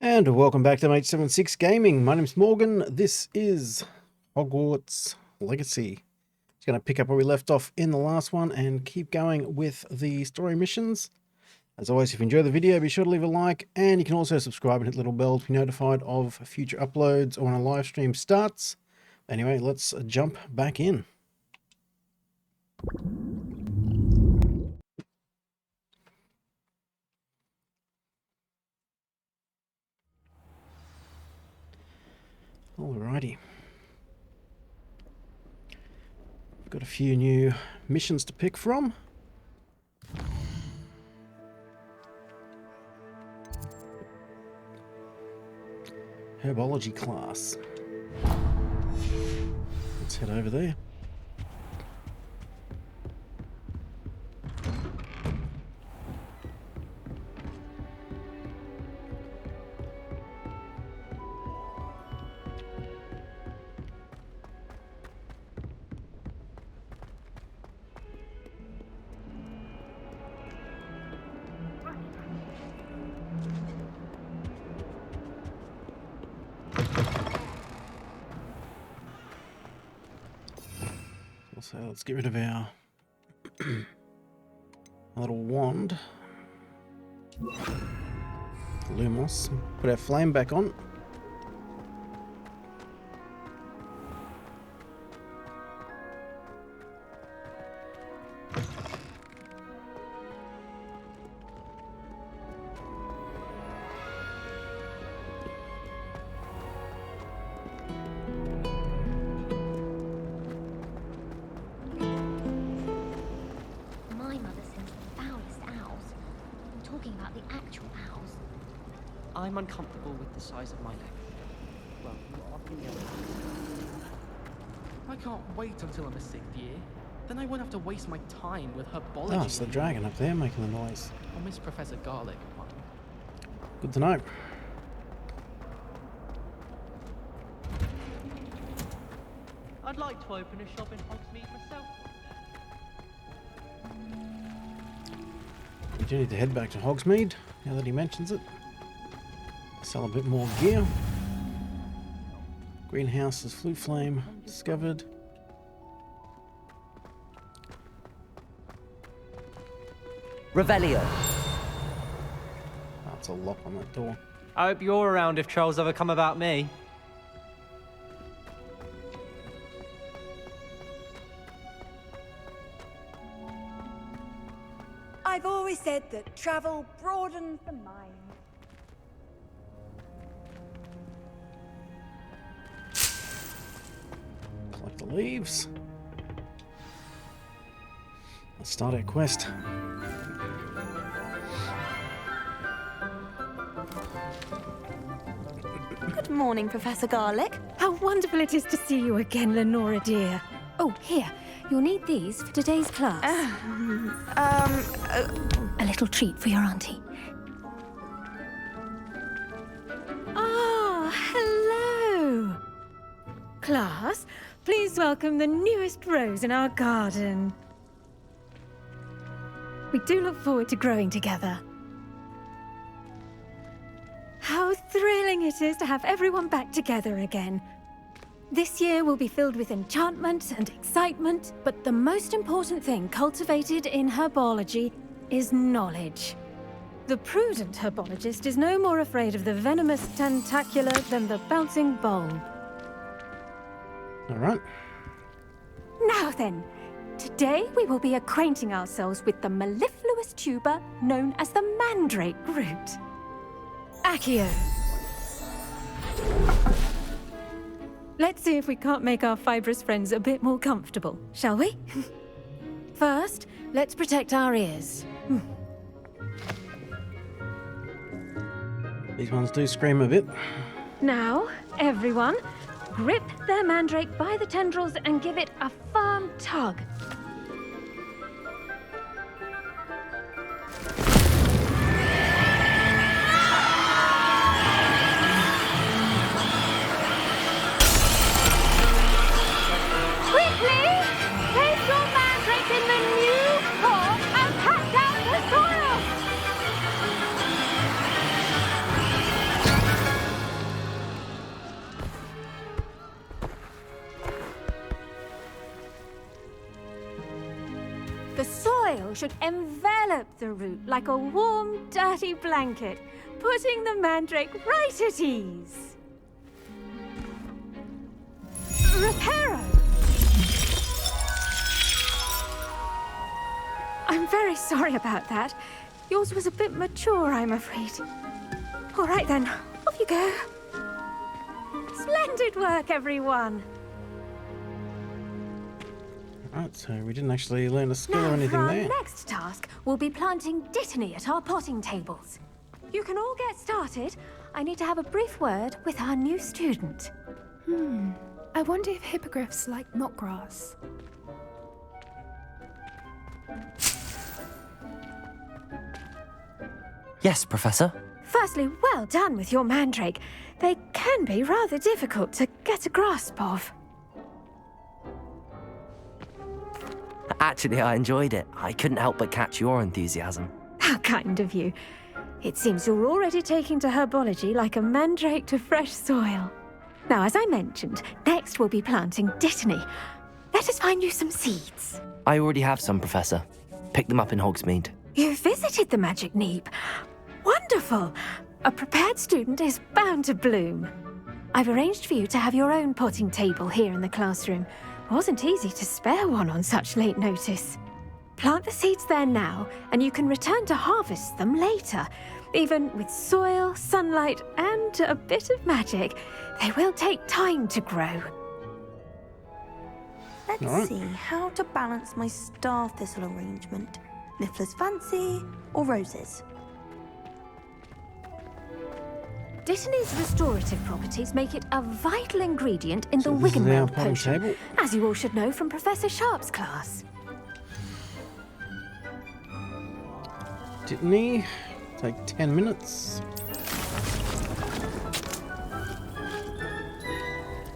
And welcome back to H76 Gaming. My name's Morgan. This is Hogwarts Legacy. Just going to pick up where we left off in the last one and keep going with the story missions. As always, if you enjoy the video, be sure to leave a like, and you can also subscribe and hit the little bell to be notified of future uploads or when a live stream starts. Anyway, let's jump back in. Alrighty. We've got a few new missions to pick from. Herbology class. Let's head over there. So let's get rid of our little wand. Lumos. Put our flame back on. I'm uncomfortable with the size of my leg. Well, what can you do? I can't wait until I'm a 6th year. Then I won't have to waste my time with herbology. Oh, it's the dragon up there making the noise. I'll miss Professor Garlic. Good to know. I'd like to open a shop in Hogsmeade myself. We do need to head back to Hogsmeade, now that he mentions it. Sell a bit more gear. Greenhouse's flue flame discovered. Revelio. That's a lock on that door. I hope you're around if trolls ever come about me. I've always said that travel broadens the mind. Collect the leaves. Let's start our quest. Good morning, Professor Garlic. How wonderful it is to see you again, Lenora dear. Oh, here, you'll need these for today's class. A little treat for your auntie. Ah, hello. Class, please welcome the newest rose in our garden. We do look forward to growing together. How thrilling it is to have everyone back together again. This year will be filled with enchantment and excitement, but the most important thing cultivated in herbology is knowledge. The prudent herbologist is no more afraid of the venomous tentacular than the bouncing bulb. All right. Now then, today we will be acquainting ourselves with the mellifluous tuber known as the mandrake root. Accio. Let's see if we can't make our fibrous friends a bit more comfortable, shall we? First, let's protect our ears. These ones do scream a bit. Now, everyone, grip their mandrake by the tendrils and give it a firm tug. Quickly, place your mandrake in the new pot and pack down the soil. soil should envelop the root like a warm, dirty blanket, putting the mandrake right at ease. Reparo! I'm very sorry about that. Yours was a bit mature, I'm afraid. All right then, off you go. Splendid work, everyone. Right, so we didn't actually learn a skill or Now, anything for our there. next task, we'll be planting dittany at our potting tables. You can all get started. I need to have a brief word with our new student. I wonder if hippogriffs like knotgrass. Yes, Professor. Firstly, well done with your mandrake. They can be rather difficult to get a grasp of. Actually, I enjoyed it. I couldn't help but catch your enthusiasm. How kind of you. It seems you're already taking to herbology like a mandrake to fresh soil. Now, as I mentioned, next we'll be planting dittany. Let us find you some seeds. I already have some, Professor. Picked them up in Hogsmeade. You visited the Magic Neep. Wonderful! A prepared student is bound to bloom. I've arranged for you to have your own potting table here in the classroom. Wasn't easy to spare one on such late notice. Plant the seeds there now, and you can return to harvest them later. Even with soil, sunlight, and a bit of magic, they will take time to grow. Let's Alright. see how to balance my star thistle arrangement. Niffler's fancy or roses? Dittany's restorative properties make it a vital ingredient in So the this is our Wiggenweld potting potion, table. as you all should know from Professor Sharp's class. Dittany, take 10 minutes.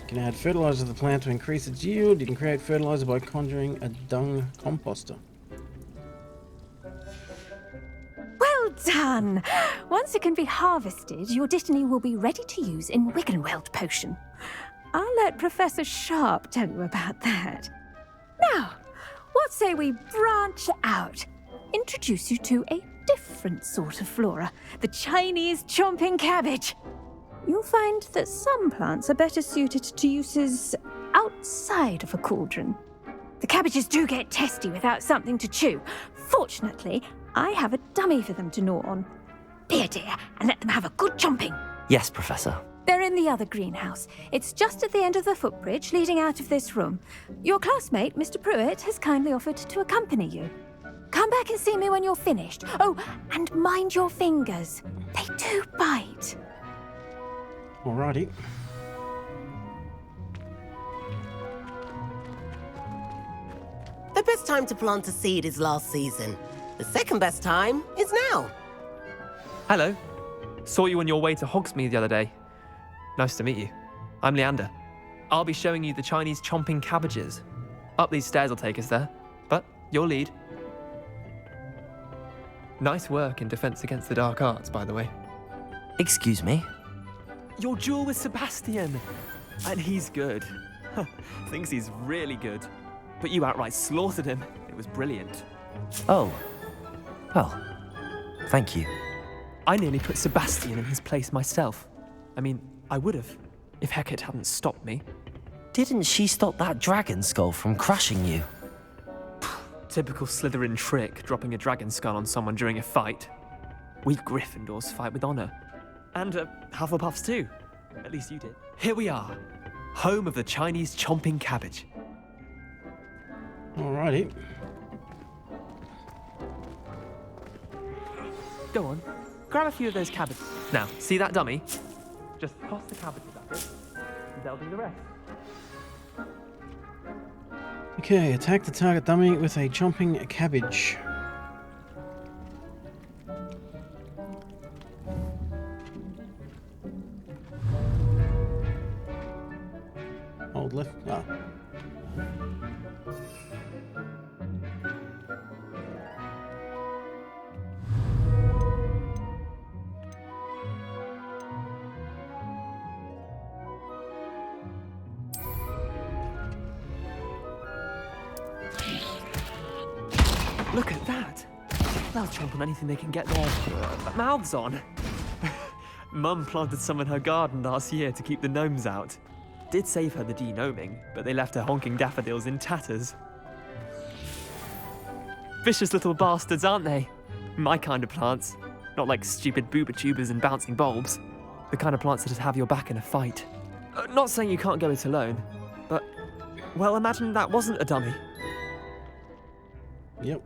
You can add fertilizer to the plant to increase its yield. You can create fertilizer by conjuring a dung composter. Well done! Once it can be harvested, your dittany will be ready to use in Wiggenweld potion. I'll let Professor Sharp tell you about that. Now, what say we branch out? Introduce you to a different sort of flora, the Chinese chomping cabbage. You'll find that some plants are better suited to uses outside of a cauldron. The cabbages do get testy without something to chew. Fortunately, I have a dummy for them to gnaw on. Be a dear and let them have a good chomping. Yes, Professor. They're in the other greenhouse. It's just at the end of the footbridge leading out of this room. Your classmate, Mr. Pruitt, has kindly offered to accompany you. Come back and see me when you're finished. Oh, and mind your fingers. They do bite. Alrighty. The best time to plant a seed is last season. The second best time is now. Hello. Saw you on your way to Hogsmeade the other day. Nice to meet you. I'm Leander. I'll be showing you the Chinese chomping cabbages. Up these stairs will take us there, but you'll lead. Nice work in Defense Against the Dark Arts, by the way. Excuse me? Your duel with Sebastian! And he's good. Thinks he's really good. But you outright slaughtered him. It was brilliant. Oh. Well, thank you. I nearly put Sebastian in his place myself. I mean, I would have, if Hecate hadn't stopped me. Didn't she stop that dragon skull from crushing you? Typical Slytherin trick, dropping a dragon skull on someone during a fight. We Gryffindors fight with honor. And Hufflepuffs too. At least you did. Here we are, home of the Chinese chomping cabbage. Alrighty. Go on, grab a few of those cabbages. Now, see that dummy? Just toss the cabbages at it, and they'll do the rest. Okay, attack the target dummy with a chomping cabbage. Hold left. Ah. Look at that. They'll chomp on anything they can get their mouths on. Mum planted some in her garden last year to keep the gnomes out. Did save her the de-gnoming, but they left her honking daffodils in tatters. Vicious little bastards, aren't they? My kind of plants. Not like stupid booba tubers and bouncing bulbs. The kind of plants that'd have your back in a fight. Not saying you can't go it alone, but, well, imagine that wasn't a dummy. Yep.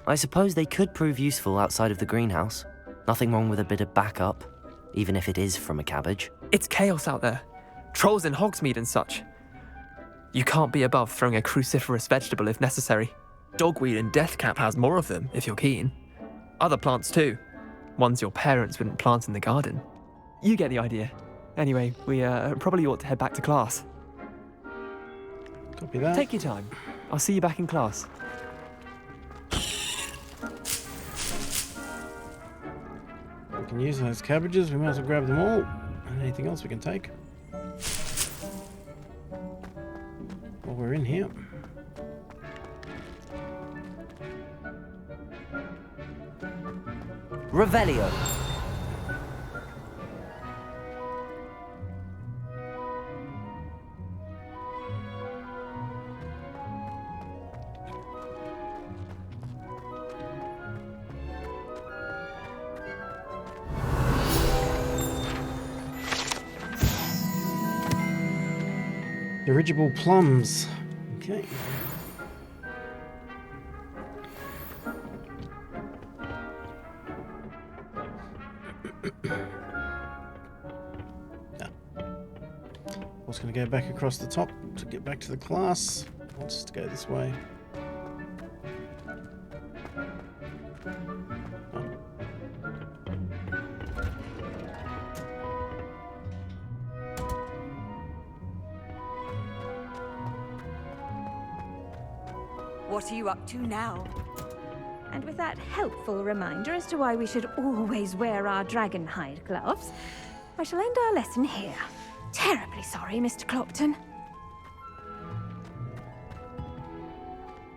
I suppose they could prove useful outside of the greenhouse. Nothing wrong with a bit of backup, even if it is from a cabbage. It's chaos out there. Trolls in Hogsmeade and such. You can't be above throwing a cruciferous vegetable if necessary. Dogweed and deathcap has more of them, if you're keen. Other plants too. Ones your parents wouldn't plant in the garden. You get the idea. Anyway, we probably ought to head back to class. Copy that. Take your time. I'll see you back in class. We can use those cabbages. We might as well grab them all. And anything else we can take. While we're in here. Revelio. Dirigible plums. Okay. I was going to go back across the top to get back to the class. I'll just go this way. What are you up to now? And with that helpful reminder as to why we should always wear our dragon hide gloves, I shall end our lesson here. Terribly sorry, Mr. Clopton.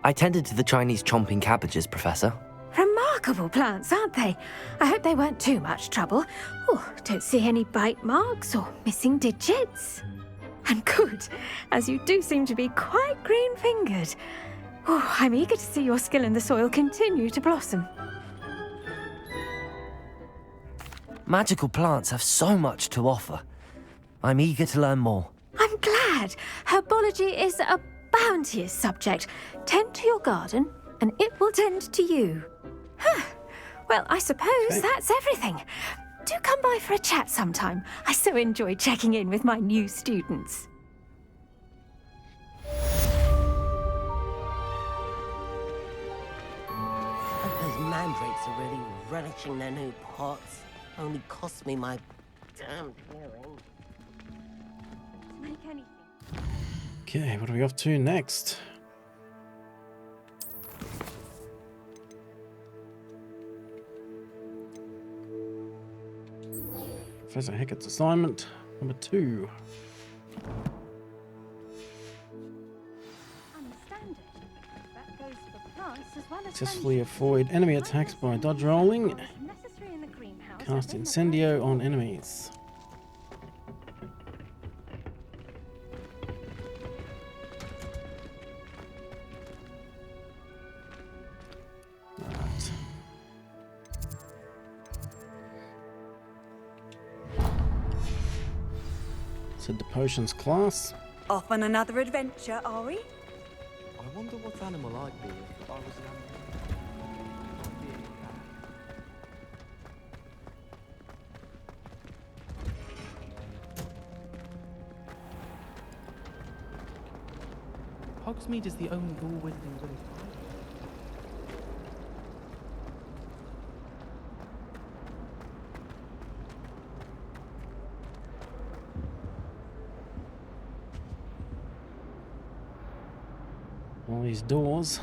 I tended to the Chinese chomping cabbages, Professor. Remarkable plants, aren't they? I hope they weren't too much trouble. Oh, don't see any bite marks or missing digits. And good, as you do seem to be quite green-fingered. Oh, I'm eager to see your skill in the soil continue to blossom. Magical plants have so much to offer. I'm eager to learn more. I'm glad. Herbology is a bounteous subject. Tend to your garden, and it will tend to you. Huh. Well, I suppose that's everything. Do come by for a chat sometime. I so enjoy checking in with my new students. Those mandrakes are really relishing their new pots. Only cost me my damn hearing. Make anything. Okay, what are we off to next? Professor Hackett's assignment number 2. Understand it. That goes for plants as well as Successfully avoid enemy attacks by dodge rolling. necessary in the greenhouse. Cast Incendio on enemies. Right. So the potions class. Off on another adventure, are we? I wonder what animal I'd be if I was an animal. Hogsmeade is the only all-within village. All these doors.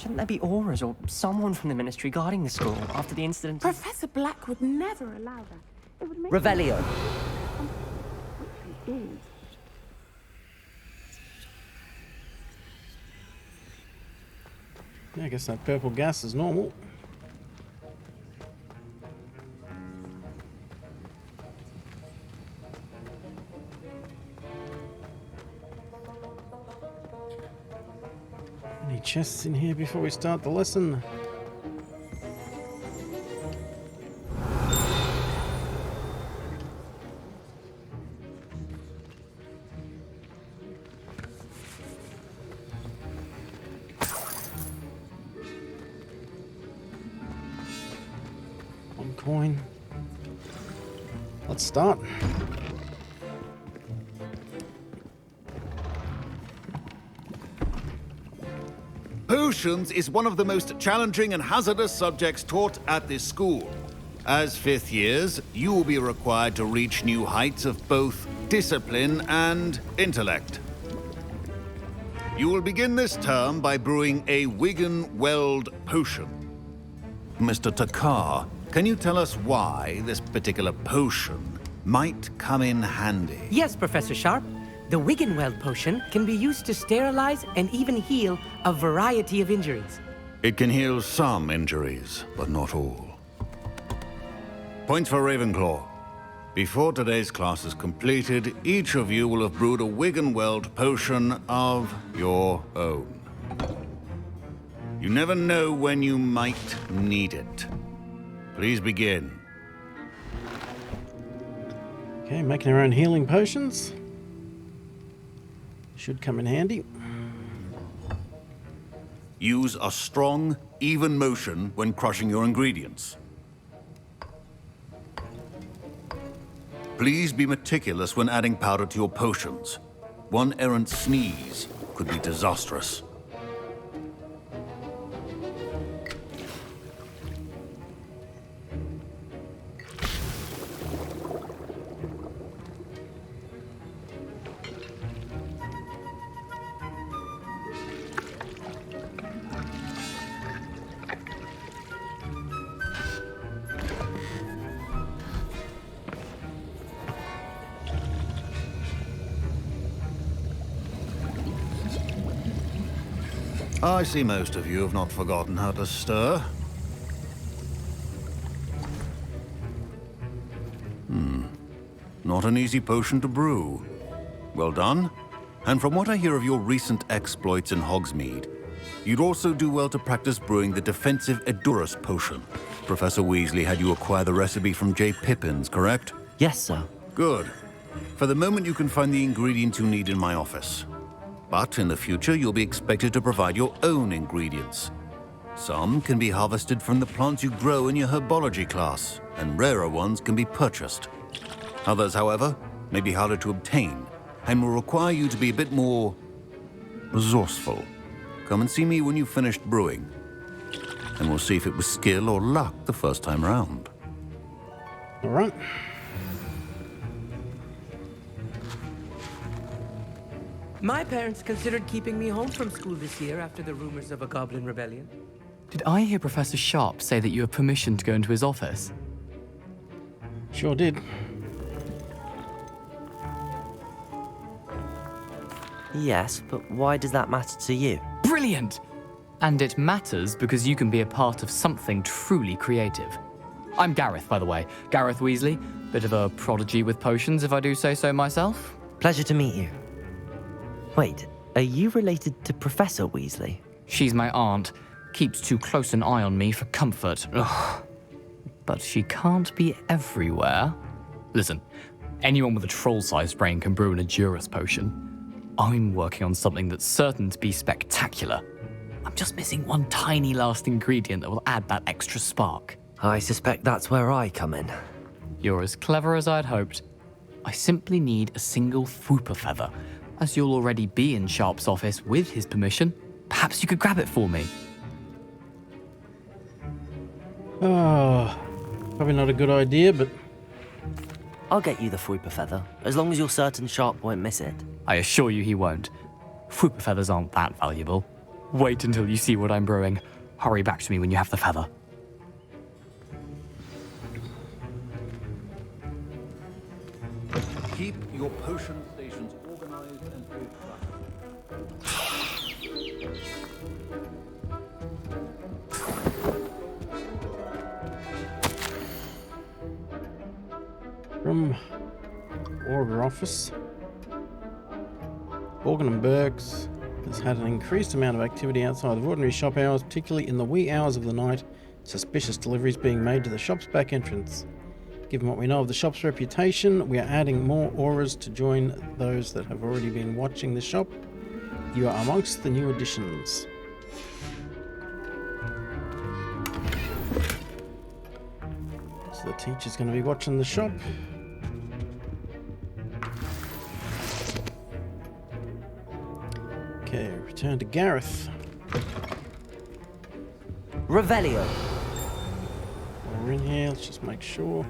Shouldn't there be auras or someone from the ministry guarding the school after the incident? Professor Black would never allow that. It would make Revelio. Yeah, I guess that purple gas is normal. Any chests in here before we start the lesson? One coin. Let's start. Potions is one of the most challenging and hazardous subjects taught at this school. As fifth years, you will be required to reach new heights of both discipline and intellect. You will begin this term by brewing a Wigan-Weld potion. Mr. Takar, can you tell us why this particular potion might come in handy? Yes, Professor Sharp. The Wigan-Weld potion can be used to sterilize and even heal a variety of injuries. It can heal some injuries, but not all. Points for Ravenclaw. Before today's class is completed, each of you will have brewed a Wigan-Weld potion of your own. You never know when you might need it. Please begin. Okay, making our own healing potions. Should come in handy. Use a strong, even motion when crushing your ingredients. Please be meticulous when adding powder to your potions. One errant sneeze could be disastrous. I see most of you have not forgotten how to stir. Not an easy potion to brew. Well done. And from what I hear of your recent exploits in Hogsmeade, you'd also do well to practice brewing the defensive Edurus potion. Professor Weasley had you acquire the recipe from J. Pippins, correct? Yes, sir. Good. For the moment, you can find the ingredients you need in my office. But in the future, you'll be expected to provide your own ingredients. Some can be harvested from the plants you grow in your herbology class, and rarer ones can be purchased. Others, however, may be harder to obtain, and will require you to be a bit more resourceful. Come and see me when you've finished brewing, and we'll see if it was skill or luck the first time round. All right. My parents considered keeping me home from school this year after the rumors of a goblin rebellion. Did I hear Professor Sharp say that you have permission to go into his office? Sure did. Yes, but why does that matter to you? Brilliant! And it matters because you can be a part of something truly creative. I'm Gareth, by the way. Gareth Weasley. Bit of a prodigy with potions, if I do say so myself. Pleasure to meet you. Wait, are you related to Professor Weasley? She's my aunt. Keeps too close an eye on me for comfort. Ugh. But she can't be everywhere. Listen, anyone with a troll-sized brain can brew an Edurus potion. I'm working on something that's certain to be spectacular. I'm just missing one tiny last ingredient that will add that extra spark. I suspect that's where I come in. You're as clever as I'd hoped. I simply need a single Fwooper feather. As you'll already be in Sharp's office with his permission, perhaps you could grab it for me. Oh, probably not a good idea, but I'll get you the Fwooper feather, as long as you're certain Sharp won't miss it. I assure you he won't. Fwooper feathers aren't that valuable. Wait until you see what I'm brewing. Hurry back to me when you have the feather. Keep your potion stations organized and From Order Office. Borgin and Burks has had an increased amount of activity outside of ordinary shop hours, particularly in the wee hours of the night. Suspicious deliveries being made to the shop's back entrance. Given what we know of the shop's reputation, we are adding more auras to join those that have already been watching the shop. You are amongst the new additions. So the teacher's going to be watching the shop. Okay, return to Gareth. Revelio. While we're in here, let's just make sure.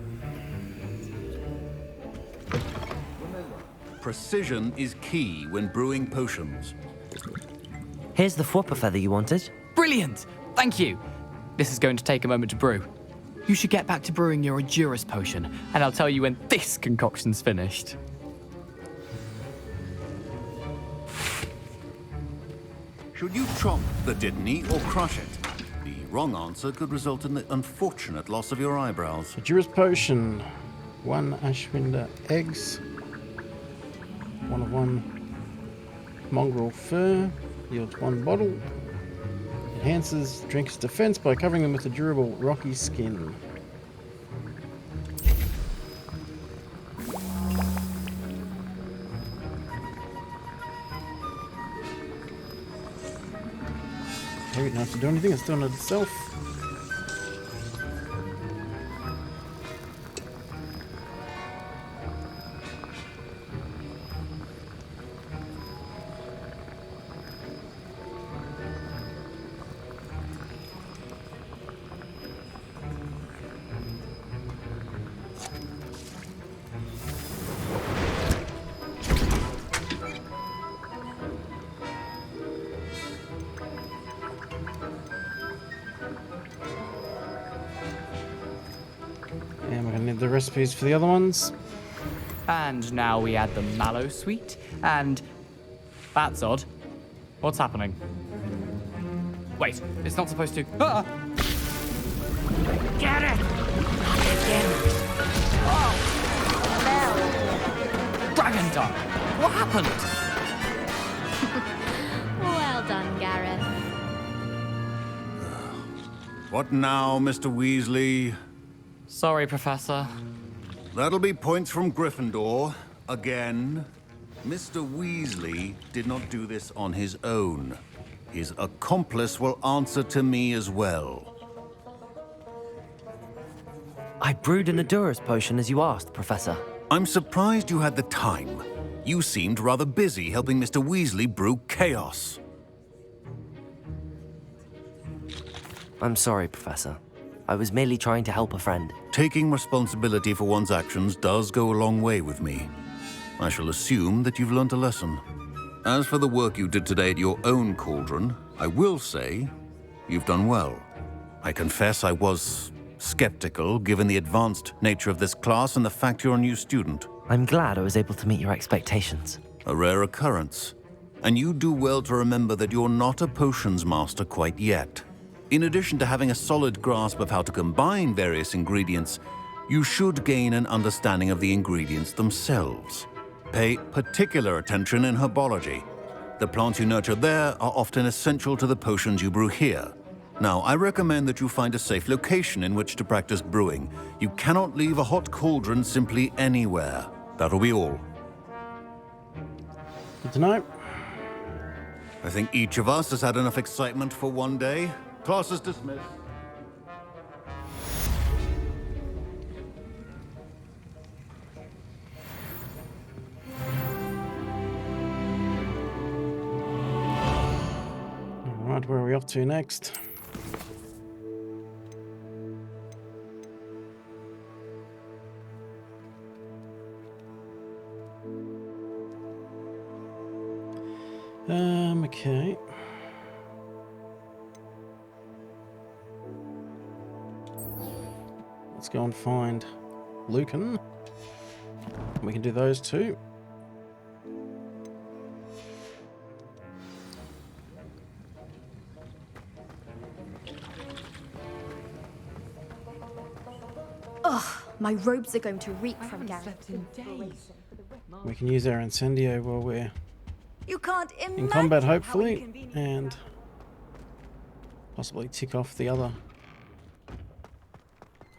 precision is key when brewing potions. Here's the Fwopper feather you wanted. Brilliant! Thank you. This is going to take a moment to brew. You should get back to brewing your Adurus potion, and I'll tell you when this concoction's finished. Should you chop the Dittany or crush it? The wrong answer could result in the unfortunate loss of your eyebrows. Adurus potion. 1 Ashwinder eggs. 1 of 1 mongrel fur. Yields 1 bottle. Enhances drinker's defense by covering them with a durable rocky skin. Okay, we don't have to do anything, it's doing it itself. And we're going to need the recipes for the other ones. And now we add the mallow sweet, and... That's odd. What's happening? Wait, it's not supposed to... Ah! Get it! Oh! Dragon Tongue! What happened? Well done, Gareth. What now, Mr. Weasley? Sorry, Professor. That'll be points from Gryffindor. Again. Mr. Weasley did not do this on his own. His accomplice will answer to me as well. I brewed an Adurus potion as you asked, Professor. I'm surprised you had the time. You seemed rather busy helping Mr. Weasley brew chaos. I'm sorry, Professor. I was merely trying to help a friend. Taking responsibility for one's actions does go a long way with me. I shall assume that you've learnt a lesson. As for the work you did today at your own cauldron, I will say you've done well. I confess I was skeptical, given the advanced nature of this class and the fact you're a new student. I'm glad I was able to meet your expectations. A rare occurrence. And you do well to remember that you're not a potions master quite yet. In addition to having a solid grasp of how to combine various ingredients, you should gain an understanding of the ingredients themselves. Pay particular attention in herbology. The plants you nurture there are often essential to the potions you brew here. Now, I recommend that you find a safe location in which to practice brewing. You cannot leave a hot cauldron simply anywhere. That'll be all. Good to know. I think each of us has had enough excitement for one day. Class is dismissed. Alright, where are we off to next? Okay. go and find Lucan. We can do those too. Ugh, my robes are going to reek from Gareth. We can use our incendio while we're You can't in imagine combat, how hopefully, inconvenient and possibly tick off the other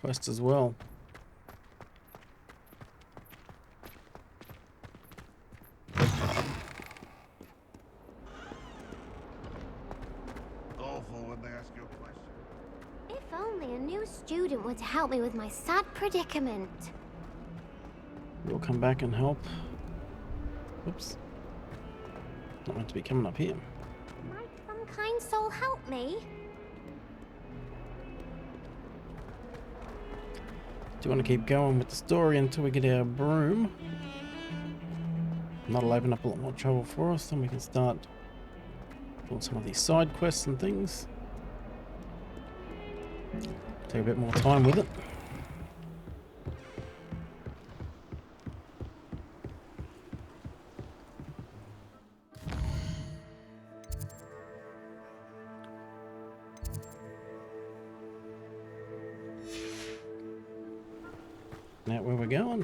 quest as well. Awful when they ask you a question. If only a new student were to help me with my sad predicament. We'll come back and help. Oops. Not meant to be coming up here. Might some kind soul help me? Do you want to keep going with the story until we get our broom? That'll open up a lot more trouble for us, then we can start doing some of these side quests and things. Take a bit more time with it. Now where we're going.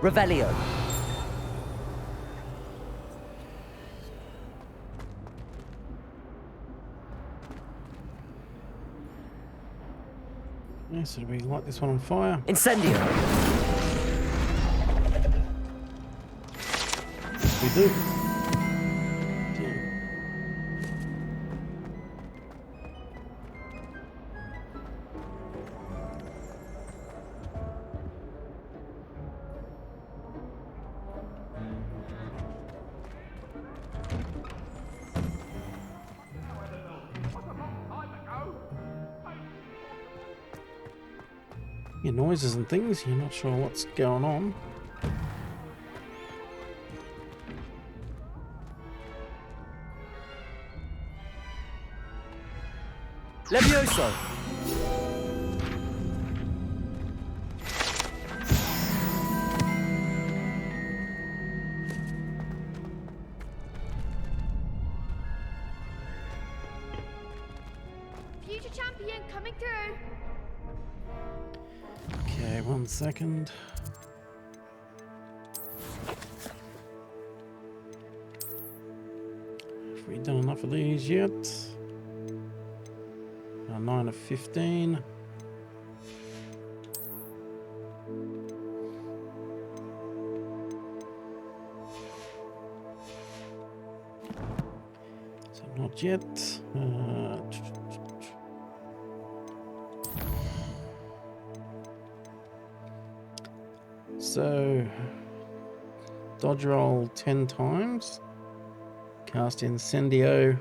Revelio. Yeah, so do we light this one on fire? Incendio. We do. Your noises and things, you're not sure what's going on. Levioso. Future champion coming through. Okay, 1 second. Have we done enough of these yet? 9 of 15. So not yet. So dodge roll 10 times. Cast Incendio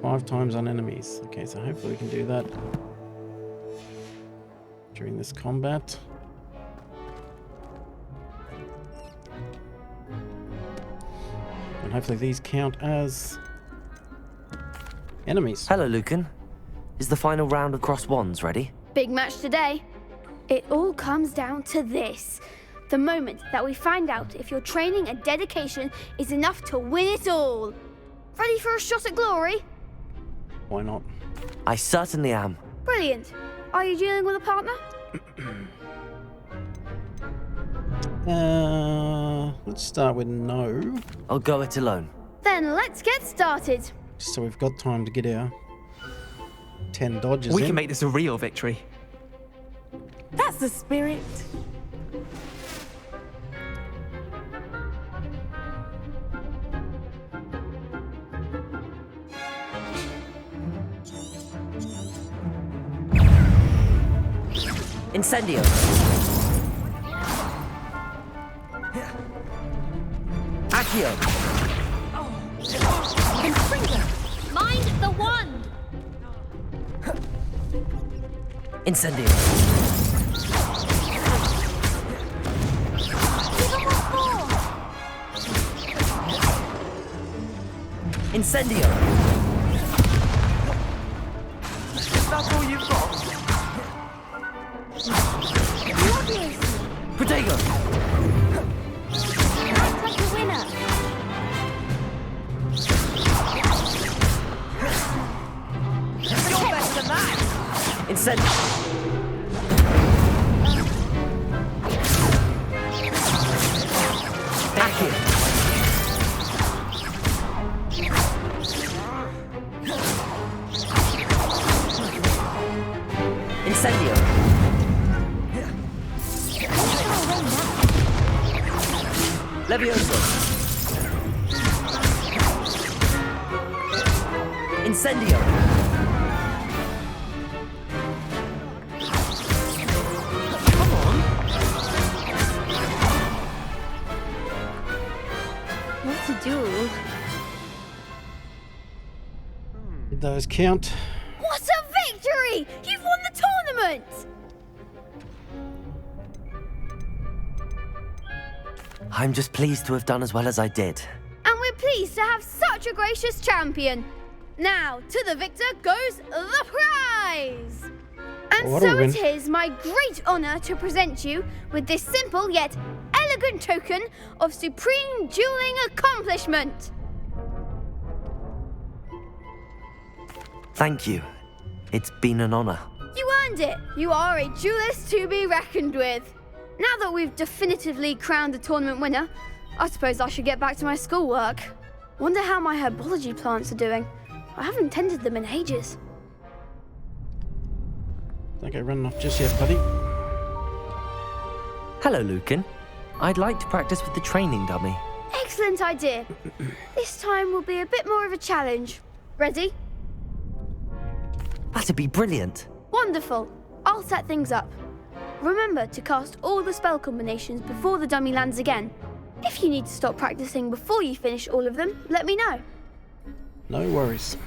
5 times on enemies. Okay, so hopefully we can do that during this combat. And hopefully these count as enemies. Hello, Lucan. Is the final round of Cross Wands ready? Big match today. It all comes down to this. The moment that we find out if your training and dedication is enough to win it all. Ready for a shot at glory? Why not? I certainly am. Brilliant. Are you dealing with a partner? Let's start with no. I'll go it alone. Then let's get started. Just so we've got time to get our 10 dodges We in. can make this a real victory. That's the spirit. Incendio. Accio. wand! Incendio. Incendio. That's all you've got? Protego. Act like a winner. You're better than that! Incendio. Accio. Incendio. Levioso. Incendio. Come on. What to do? Did those count? What a victory! You've won the tournament! I'm just pleased to have done as well as I did. And we're pleased to have such a gracious champion. Now, to the victor goes the prize! And What a so win. it is my great honour to present you with this simple yet elegant token of supreme dueling accomplishment. Thank you. It's been an honor. You earned it. You are a duelist to be reckoned with. Now that we've definitively crowned the tournament winner, I suppose I should get back to my schoolwork. Wonder how my herbology plants are doing. I haven't tended them in ages. Don't go running off just yet, buddy. Hello, Lucan. I'd like to practice with the training dummy. Excellent idea. This time will be a bit more of a challenge. Ready? That'd be brilliant. Wonderful. I'll set things up. Remember to cast all the spell combinations before the dummy lands again. If you need to stop practicing before you finish all of them, let me know. No worries.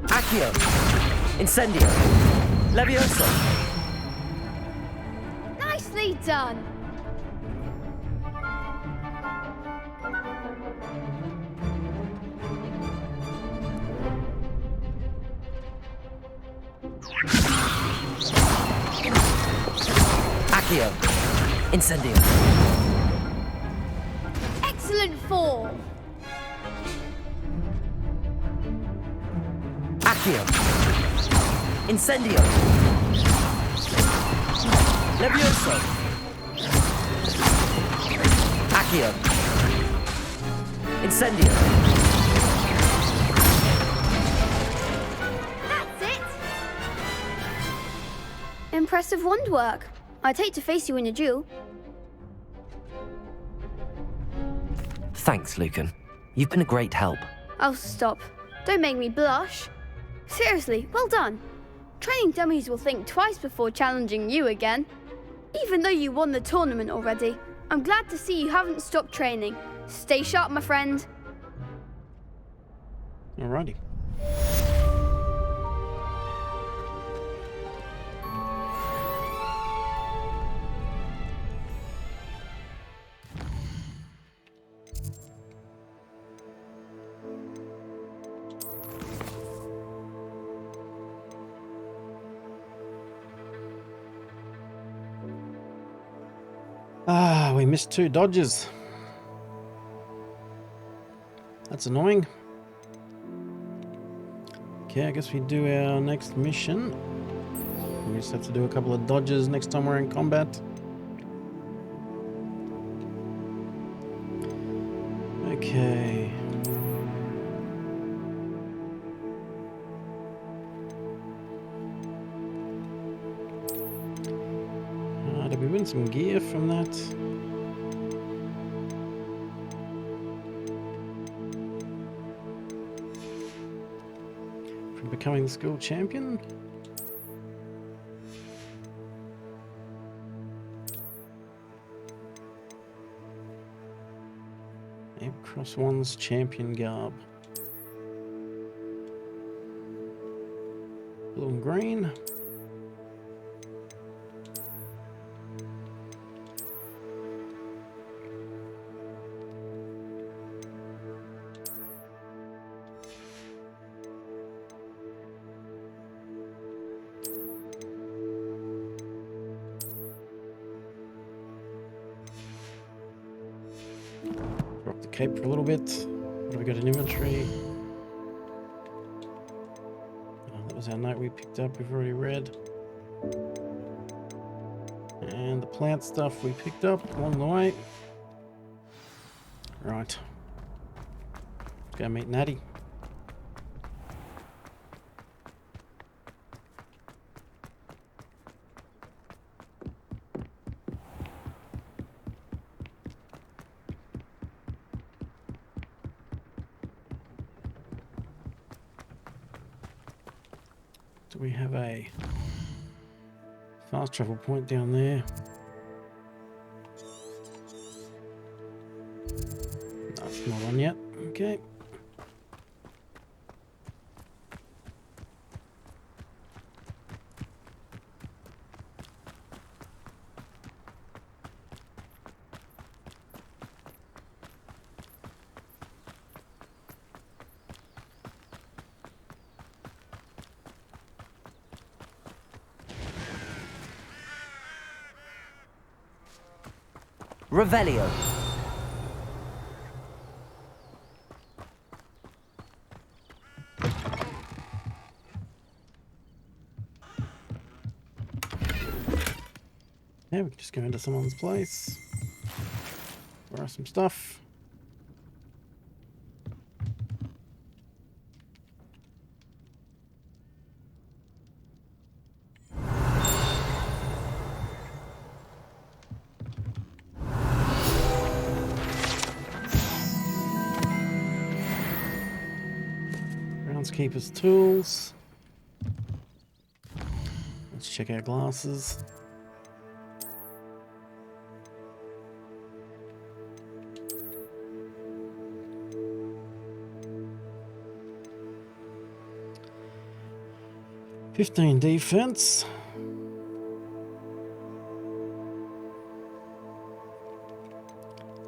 Accio. Incendio. Levioso. Nicely done. Accio. Incendio. Excellent fall. Accio. Incendio. Levioso. Accio. Incendio. That's it. Impressive wand work. I'd hate to face you in a duel. Thanks, Lucan. You've been a great help. Oh, stop. Don't make me blush. Seriously, well done. Training dummies will think twice before challenging you again. Even though you won the tournament already, I'm glad to see you haven't stopped training. Stay sharp, my friend. Alrighty. Ah, we missed 2 dodges. That's annoying. Okay, I guess we do our next mission. We just have to do a couple of dodges next time we're in combat. Okay. Did we win some gear from that? From becoming the school champion? Cross One's champion garb. Blue and green. Drop the cape for a little bit. What have we got in inventory? That was our note we picked up, we've already read. And the plant stuff we picked up along the way. Right. Let's go meet Natty. Do we have a fast travel point down there? No, it's not on yet. Okay. Revelio. Yeah, we can just go into someone's place. Borrow some stuff. Groundskeeper's tools. Let's check our glasses. "15 defense.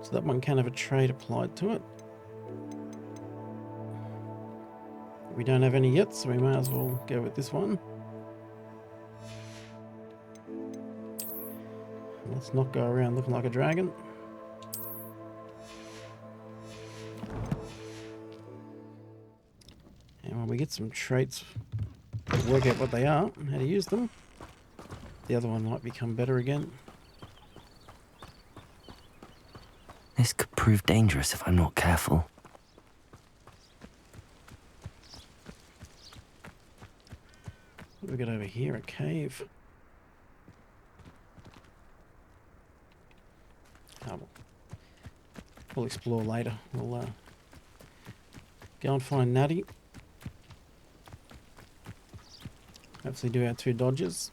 So that one can have a trait applied to it. We don't have any yet, so we may as well go with this one. Let's not go around looking like a dragon. And when we get some traits, we'll work out what they are and how to use them. The other one might become better again. This could prove dangerous if I'm not careful. What have we got over here? A cave. Oh, we'll explore later. We'll go and find Natty. Hopefully do our 2 dodges.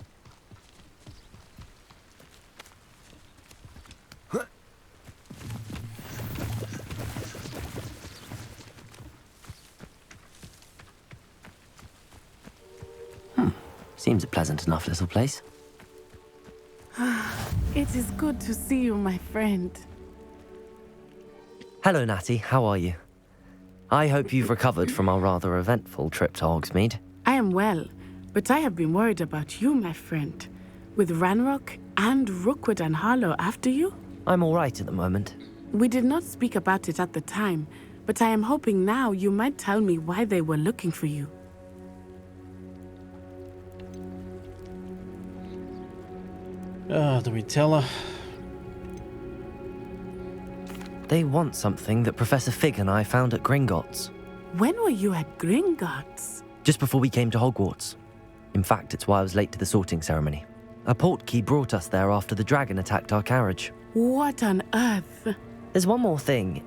Seems a pleasant enough little place. It is good to see you, my friend. Hello, Natty. How are you? I hope you've recovered from our rather eventful trip to Hogsmeade. I am well, but I have been worried about you, my friend. With Ranrock and Rookwood and Harlow after you? I'm all right at the moment. We did not speak about it at the time, but I am hoping now you might tell me why they were looking for you. Do we tell her? They want something that Professor Fig and I found at Gringotts. When were you at Gringotts? Just before we came to Hogwarts. In fact, it's why I was late to the sorting ceremony. A portkey brought us there after the dragon attacked our carriage. What on earth? There's one more thing.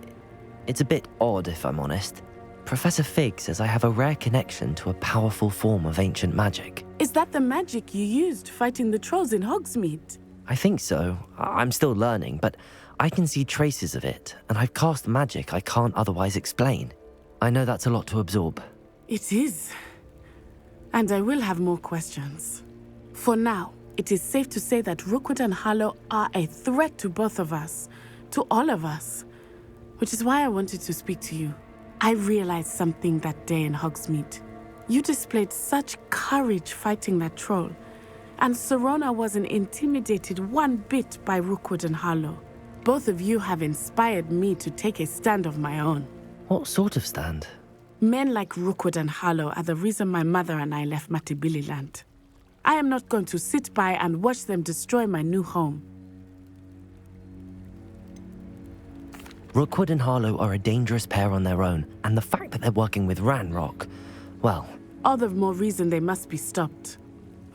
It's a bit odd, if I'm honest. Professor Fig says I have a rare connection to a powerful form of ancient magic. Is that the magic you used fighting the trolls in Hogsmeade? I think so. I'm still learning, but I can see traces of it, and I've cast magic I can't otherwise explain. I know that's a lot to absorb. It is. And I will have more questions. For now, it is safe to say that Rookwood and Harlow are a threat to both of us, to all of us, which is why I wanted to speak to you. I realized something that day in Hogsmeade. You displayed such courage fighting that troll, and Serona wasn't intimidated one bit by Rookwood and Harlow. Both of you have inspired me to take a stand of my own. What sort of stand? Men like Rookwood and Harlow are the reason my mother and I left Matibili land. I am not going to sit by and watch them destroy my new home. Rookwood and Harlow are a dangerous pair on their own, and the fact that they're working with Ranrock, well... All the more reason they must be stopped.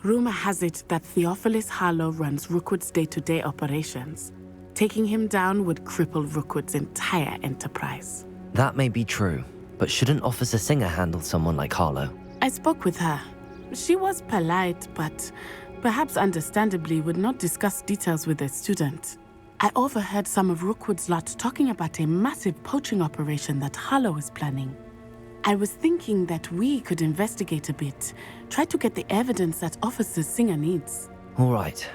Rumor has it that Theophilus Harlow runs Rookwood's day-to-day operations. Taking him down would cripple Rookwood's entire enterprise. That may be true, but shouldn't Officer Singer handle someone like Harlow? I spoke with her. She was polite, but perhaps understandably would not discuss details with a student. I overheard some of Rookwood's lot talking about a massive poaching operation that Harlow is planning. I was thinking that we could investigate a bit, try to get the evidence that Officer Singer needs. All right,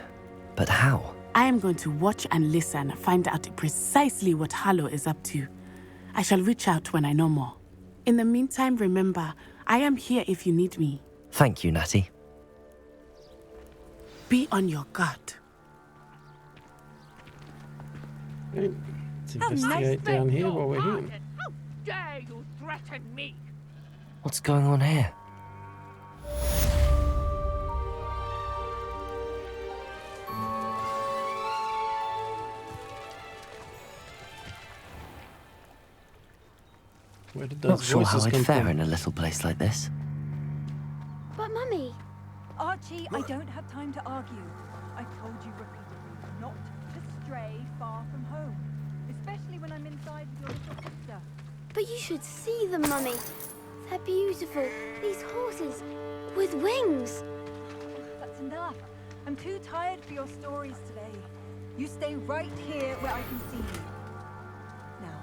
but how? I am going to watch and listen, find out precisely what Harlow is up to. I shall reach out when I know more. In the meantime, remember, I am here if you need me. Thank you, Natty. Be on your guard. Okay, let's investigate down here while we're here. How dare you threaten me? What's going on here? Where did Not those sure how voices I'd come fare from? in a little place like this. But Mummy, Archie, I don't have time to argue. I've told you repeatedly not to stray far from home, especially when I'm inside with your little sister. but you should see them, Mummy. They're beautiful. These horses with wings. That's enough. I'm too tired for your stories today. You stay right here where I can see you. Now,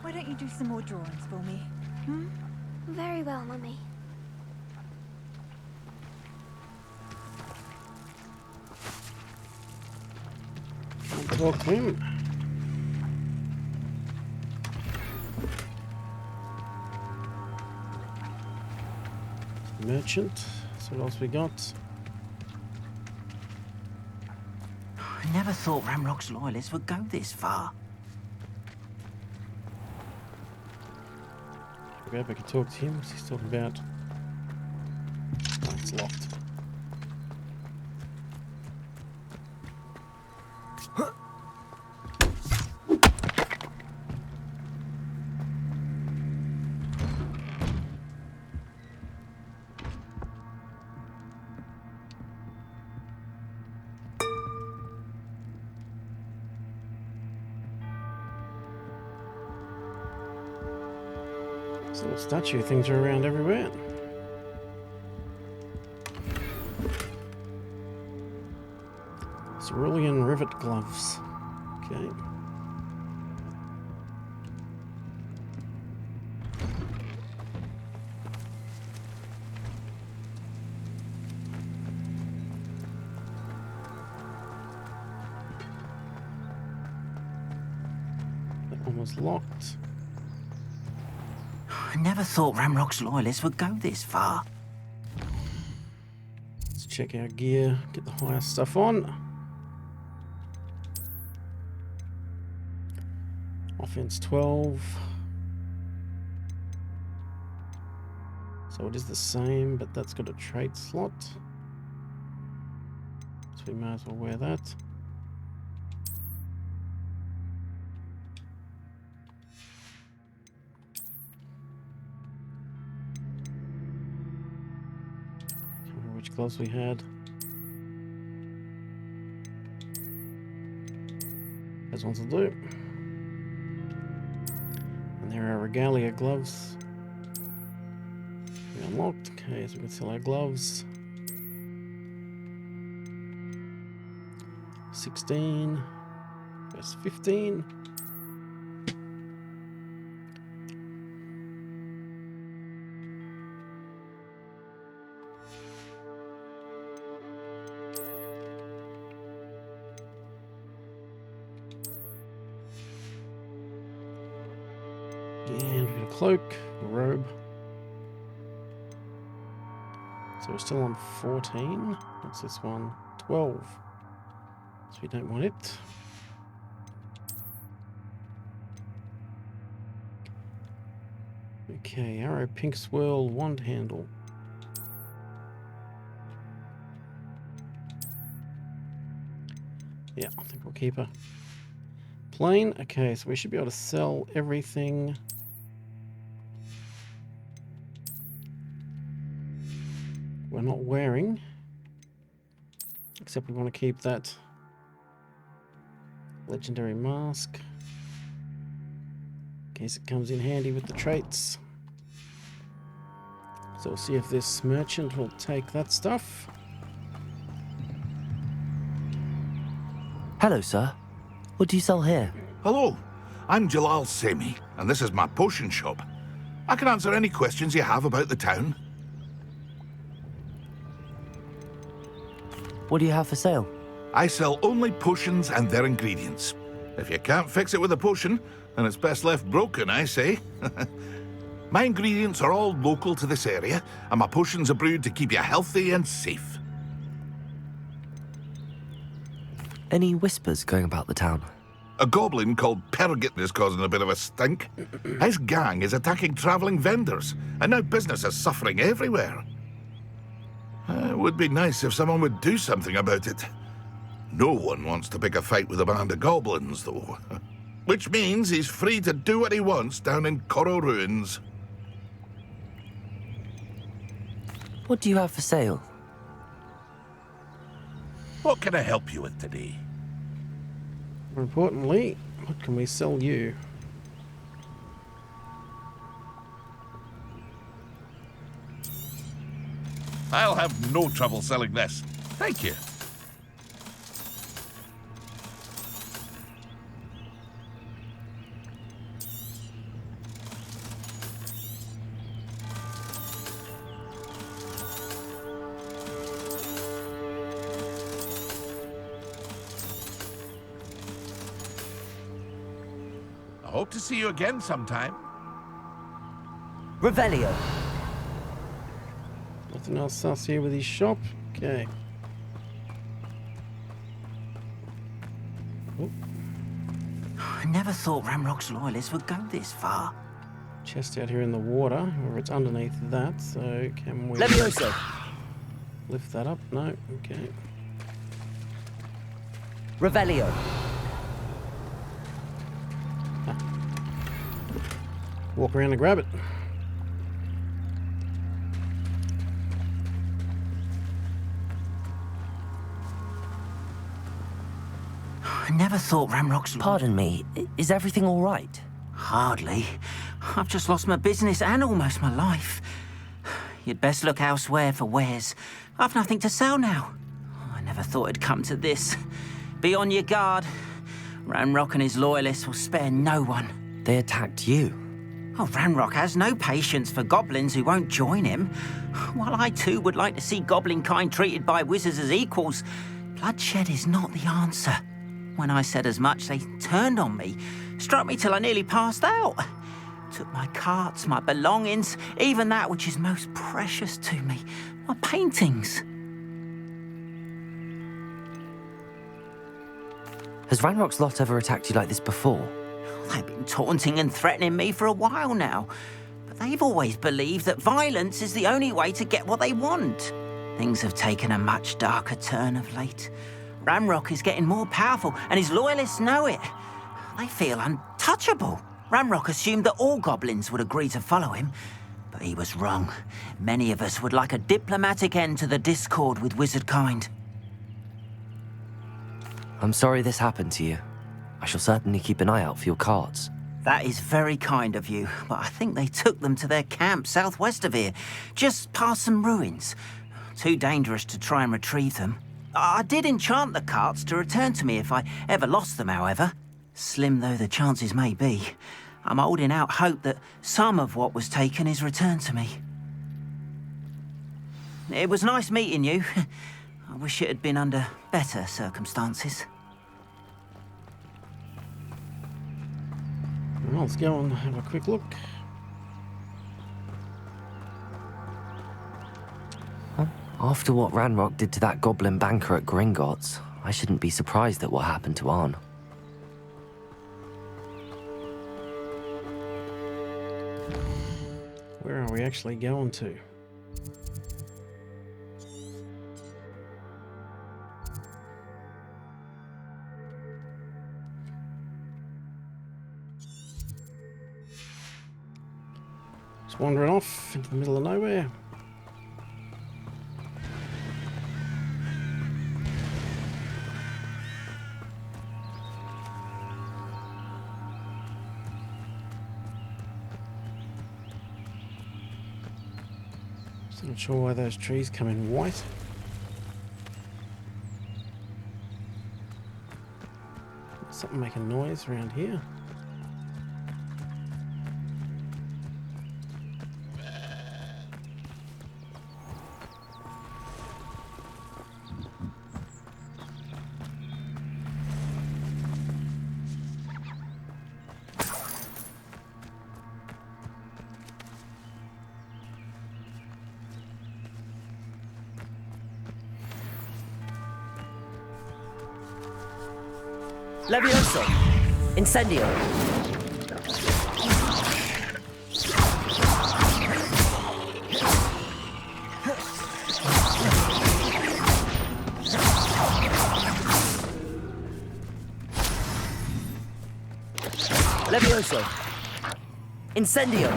why don't you do some more drawings for me? Hmm? Very well, Mummy. Can't talk to him. Merchant. So what else we got? I never thought Ramrock's loyalists would go this far. Maybe I can talk to him. He's talking about. Oh, it's locked. These little statue things are around everywhere. Cerulean rivet gloves. Okay. That one was locked. I never thought Ramrock's loyalists would go this far. Let's check our gear, get the higher stuff on. Offense 12. So it is the same, but that's got a trait slot. So we might as well wear that. Can't remember which gloves we had. Those ones will do. And there are regalia gloves. We unlocked. Okay, so we can sell our gloves. 16. That's 15. And we got a cloak, a robe. So we're still on 14. What's this one? 12. So we don't want it. Okay, arrow, pink swirl, wand handle. Yeah, I think we'll keep her. Plain. Okay, so we should be able to sell everything. We're not wearing. Except we want to keep that legendary mask. In case it comes in handy with the traits. So we'll see if this merchant will take that stuff. Hello, sir. What do you sell here? Hello, I'm Jalal Semi, and this is my potion shop. I can answer any questions you have about the town. What do you have for sale? I sell only potions and their ingredients. If you can't fix it with a potion, then it's best left broken, I say. My ingredients are all local to this area, and my potions are brewed to keep you healthy and safe. Any whispers going about the town? A goblin called Pergit is causing a bit of a stink. His gang is attacking travelling vendors, and now business is suffering everywhere. It would be nice if someone would do something about it. No one wants to pick a fight with a band of goblins, though. Which means he's free to do what he wants down in Coral Ruins. What do you have for sale? What can I help you with today? More importantly, what can we sell you? I'll have no trouble selling this. Thank you. I hope to see you again sometime. Revelio. Nothing else here with his shop? Okay. Oh. I never thought Ramrock's loyalists would go this far. Chest out here in the water, or it's underneath that, so can we... Levioso. Lift that up? No? Okay. Revelio. Walk around and grab it. I never thought Ramrock's... Pardon me, is everything all right? Hardly. I've just lost my business and almost my life. You'd best look elsewhere for wares. I've nothing to sell now. I never thought it'd come to this. Be on your guard. Ramrock and his loyalists will spare no one. They attacked you. Oh, Ramrock has no patience for goblins who won't join him. While I too would like to see goblin kind treated by wizards as equals, bloodshed is not the answer. When I said as much, they turned on me, struck me till I nearly passed out. Took my carts, my belongings, even that which is most precious to me, my paintings. Has Ranrock's lot ever attacked you like this before? They've been taunting and threatening me for a while now, but they've always believed that violence is the only way to get what they want. Things have taken a much darker turn of late. Ramrock is getting more powerful, and his loyalists know it. They feel untouchable. Ramrock assumed that all goblins would agree to follow him, but he was wrong. Many of us would like a diplomatic end to the discord with wizard kind. I'm sorry this happened to you. I shall certainly keep an eye out for your cards. That is very kind of you, but I think they took them to their camp southwest of here, just past some ruins. Too dangerous to try and retrieve them. I did enchant the carts to return to me if I ever lost them, however. Slim though the chances may be, I'm holding out hope that some of what was taken is returned to me. It was nice meeting you. I wish it had been under better circumstances. Well, let's go and have a quick look. After what Ranrock did to that goblin banker at Gringotts, I shouldn't be surprised at what happened to Arn. Where are we actually going to? Just wandering off into the middle of nowhere. Still not sure why those trees come in white. Something making noise around here. Levioso! Incendio! Levioso! Incendio!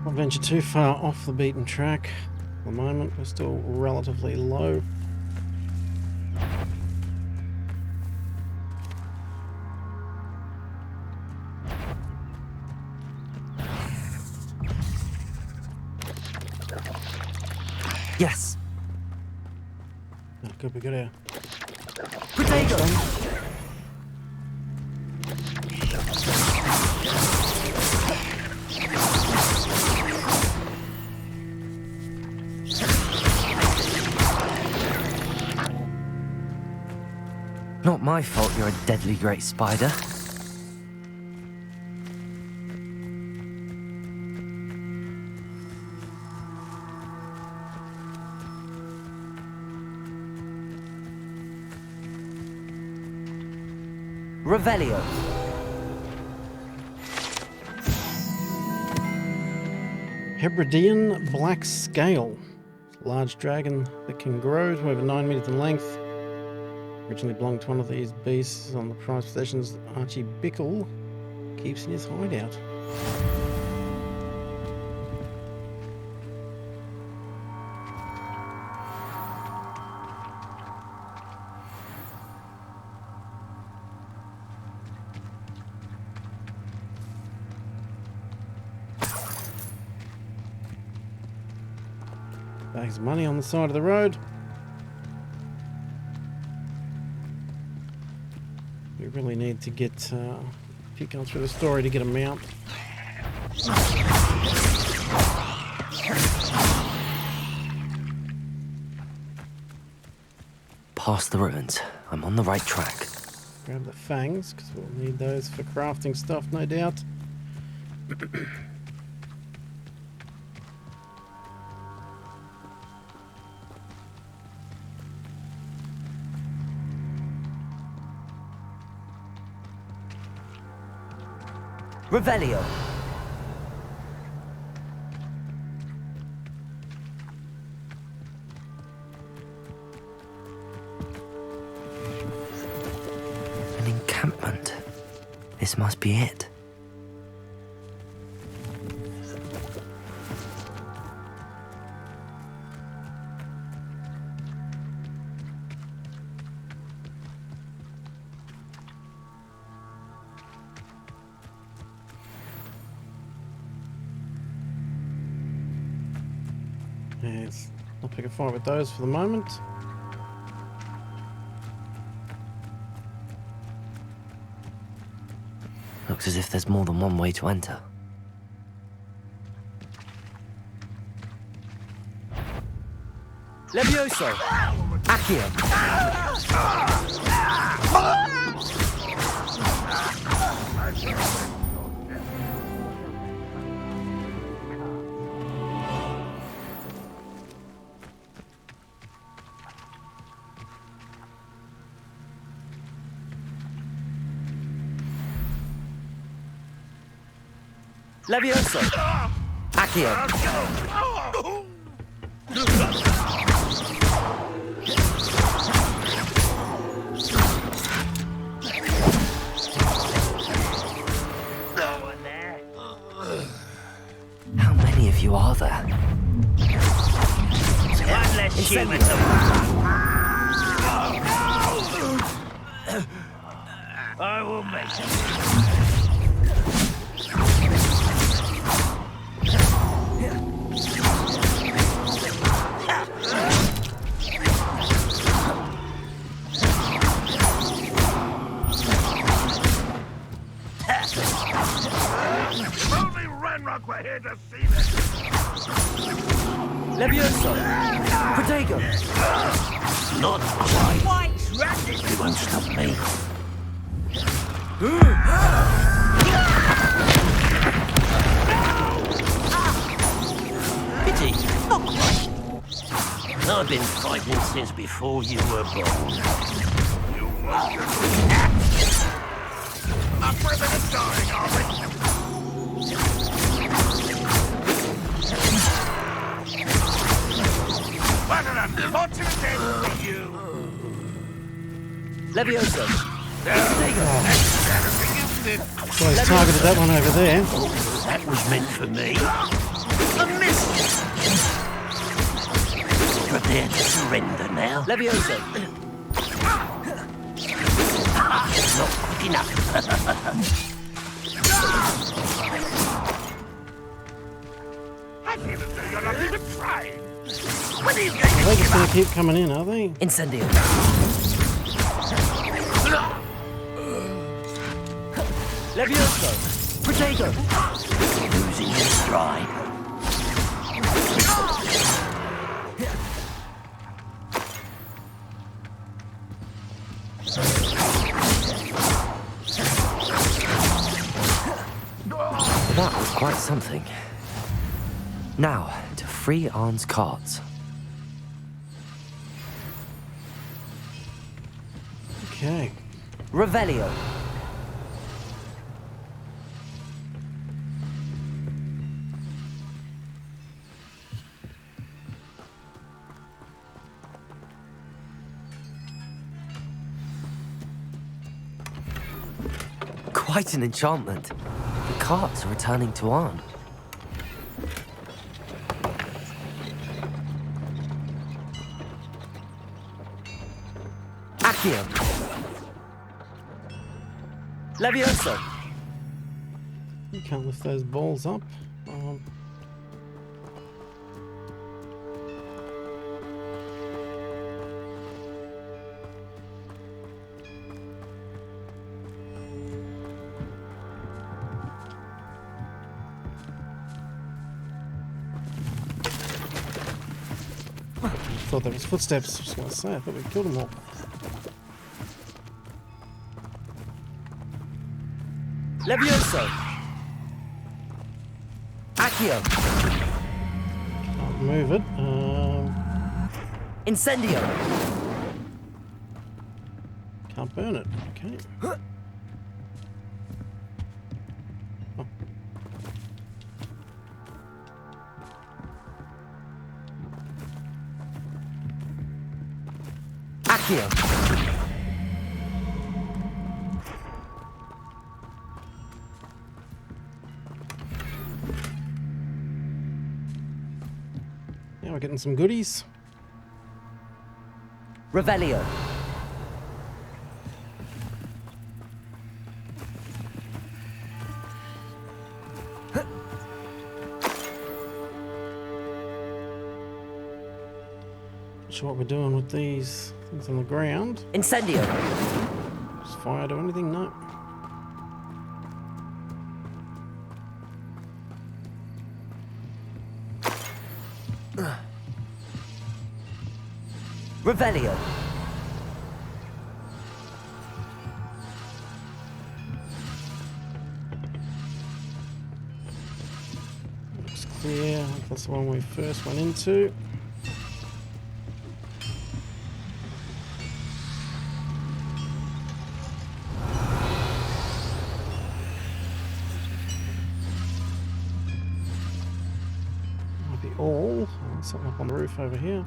Not venture too far off the beaten track. At the moment, we're still relatively low. Yes! Oh, good, we got our Potato! Not my fault you're a deadly great spider. Revelio. Hebridean black scale. Large dragon that can grow to over 9 meters in length. Originally belonged to one of these beasts on the prized possessions that Archie Bickle keeps in his hideout. Bags of money on the side of the road. We really need to get keep going through the story to get a mount. Past the ruins. I'm on the right track. Grab the fangs, because we'll need those for crafting stuff, no doubt. Revelio. An encampment. This must be it. Yes. I'll pick a fight with those for the moment. Looks as if there's more than one way to enter. Levioso! Accio! Levioso! Accio! How many of you are there? One less human to I will make it. Only Ranrock were here to see this. Levioso! Protego! Not quite. White rabbit! It won't stop me. Pity, not quite. I've been fighting since before you were born. You up for a bit of dying, are we? Not too dead for you. Levioso! So he's targeted that one over there. That was meant for me. A miss! Prepare to surrender now. Levioso! Not quick enough. I feel as though you're not even trying. When are you going They're just going to keep coming in, are they? Incendio! Levioso! Protego! Losing your stride. That was quite something. Now, to free Arn's cards. Okay. Revelio. Quite an enchantment. The cards are returning to Arn. Accio. Levioso! You can't lift those balls up. I thought there was footsteps. I was going to say, I thought we killed them all. Levioso! Accio. Can't move it. Incendio. Can't burn it. Okay. Oh. Accio. Yeah, we're getting some goodies. Revelio. Sure what we're doing with these things on the ground. Incendio. Just fire to anything? No. Revelio. Looks clear. That's the one we first went into. Might be all. Oh, something up on the roof over here.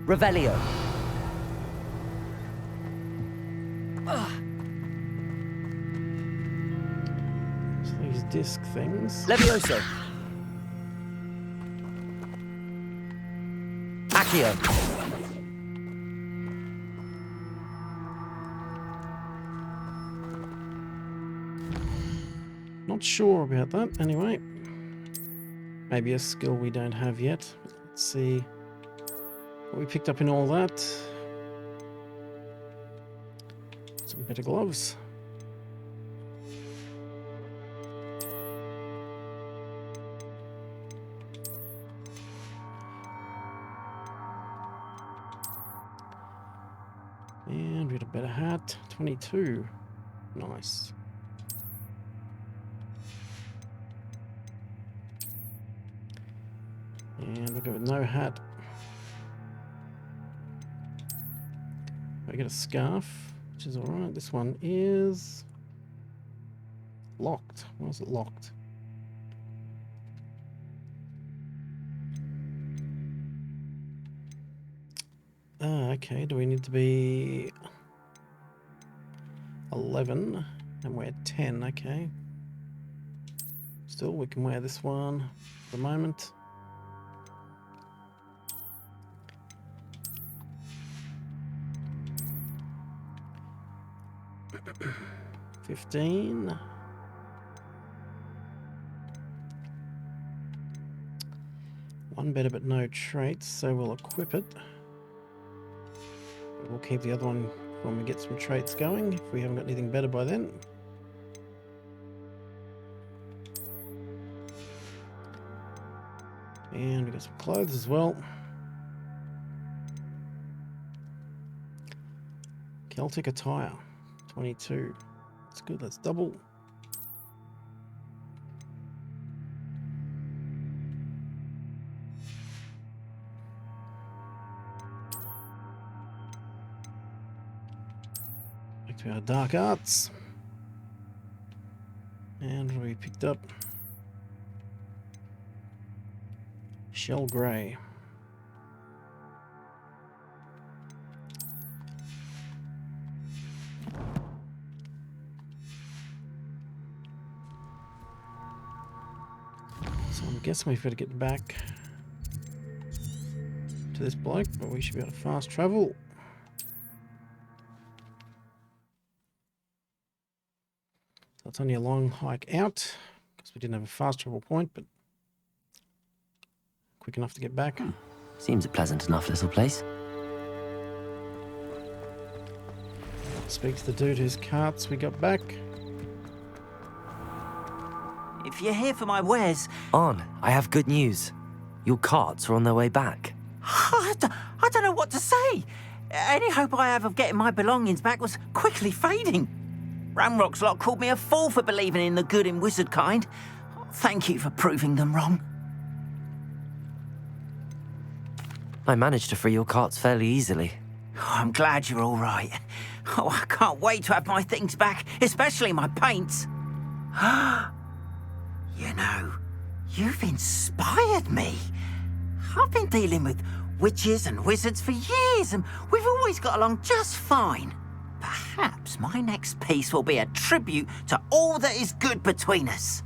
Revelio. So these disc things. Levioso. Accio. Not sure about that. Anyway, maybe a skill we don't have yet. Let's see what we picked up in all that. Some better gloves. And we had a better hat. 22. Nice. And we'll go with no hat. I get a scarf, which is alright. This one is locked. Why is it locked? Okay, do we need to be 11 and we're 10? Okay. Still, we can wear this one for the moment. $15. One better but no traits, so we'll equip it. We'll keep the other one when we get some traits going, if we haven't got anything better by then. And we got some clothes as well. Celtic attire, 22. That's good, that's double. Back to our dark arts. And what we picked up? Shell grey. So I'm guessing we've got to get back to this bloke, but we should be able to fast travel. So it's only a long hike out because we didn't have a fast travel point, but quick enough to get back. Seems a pleasant enough little place. Speak to the dude whose carts we got back. If you're here for my wares... On, I have good news. Your carts are on their way back. I don't know what to say. Any hope I have of getting my belongings back was quickly fading. Ramrock's lot called me a fool for believing in the good in wizard kind. Thank you for proving them wrong. I managed to free your carts fairly easily. Oh, I'm glad you're all right. Oh, I can't wait to have my things back, especially my paints. You know, you've inspired me. I've been dealing with witches and wizards for years, and we've always got along just fine. Perhaps my next piece will be a tribute to all that is good between us.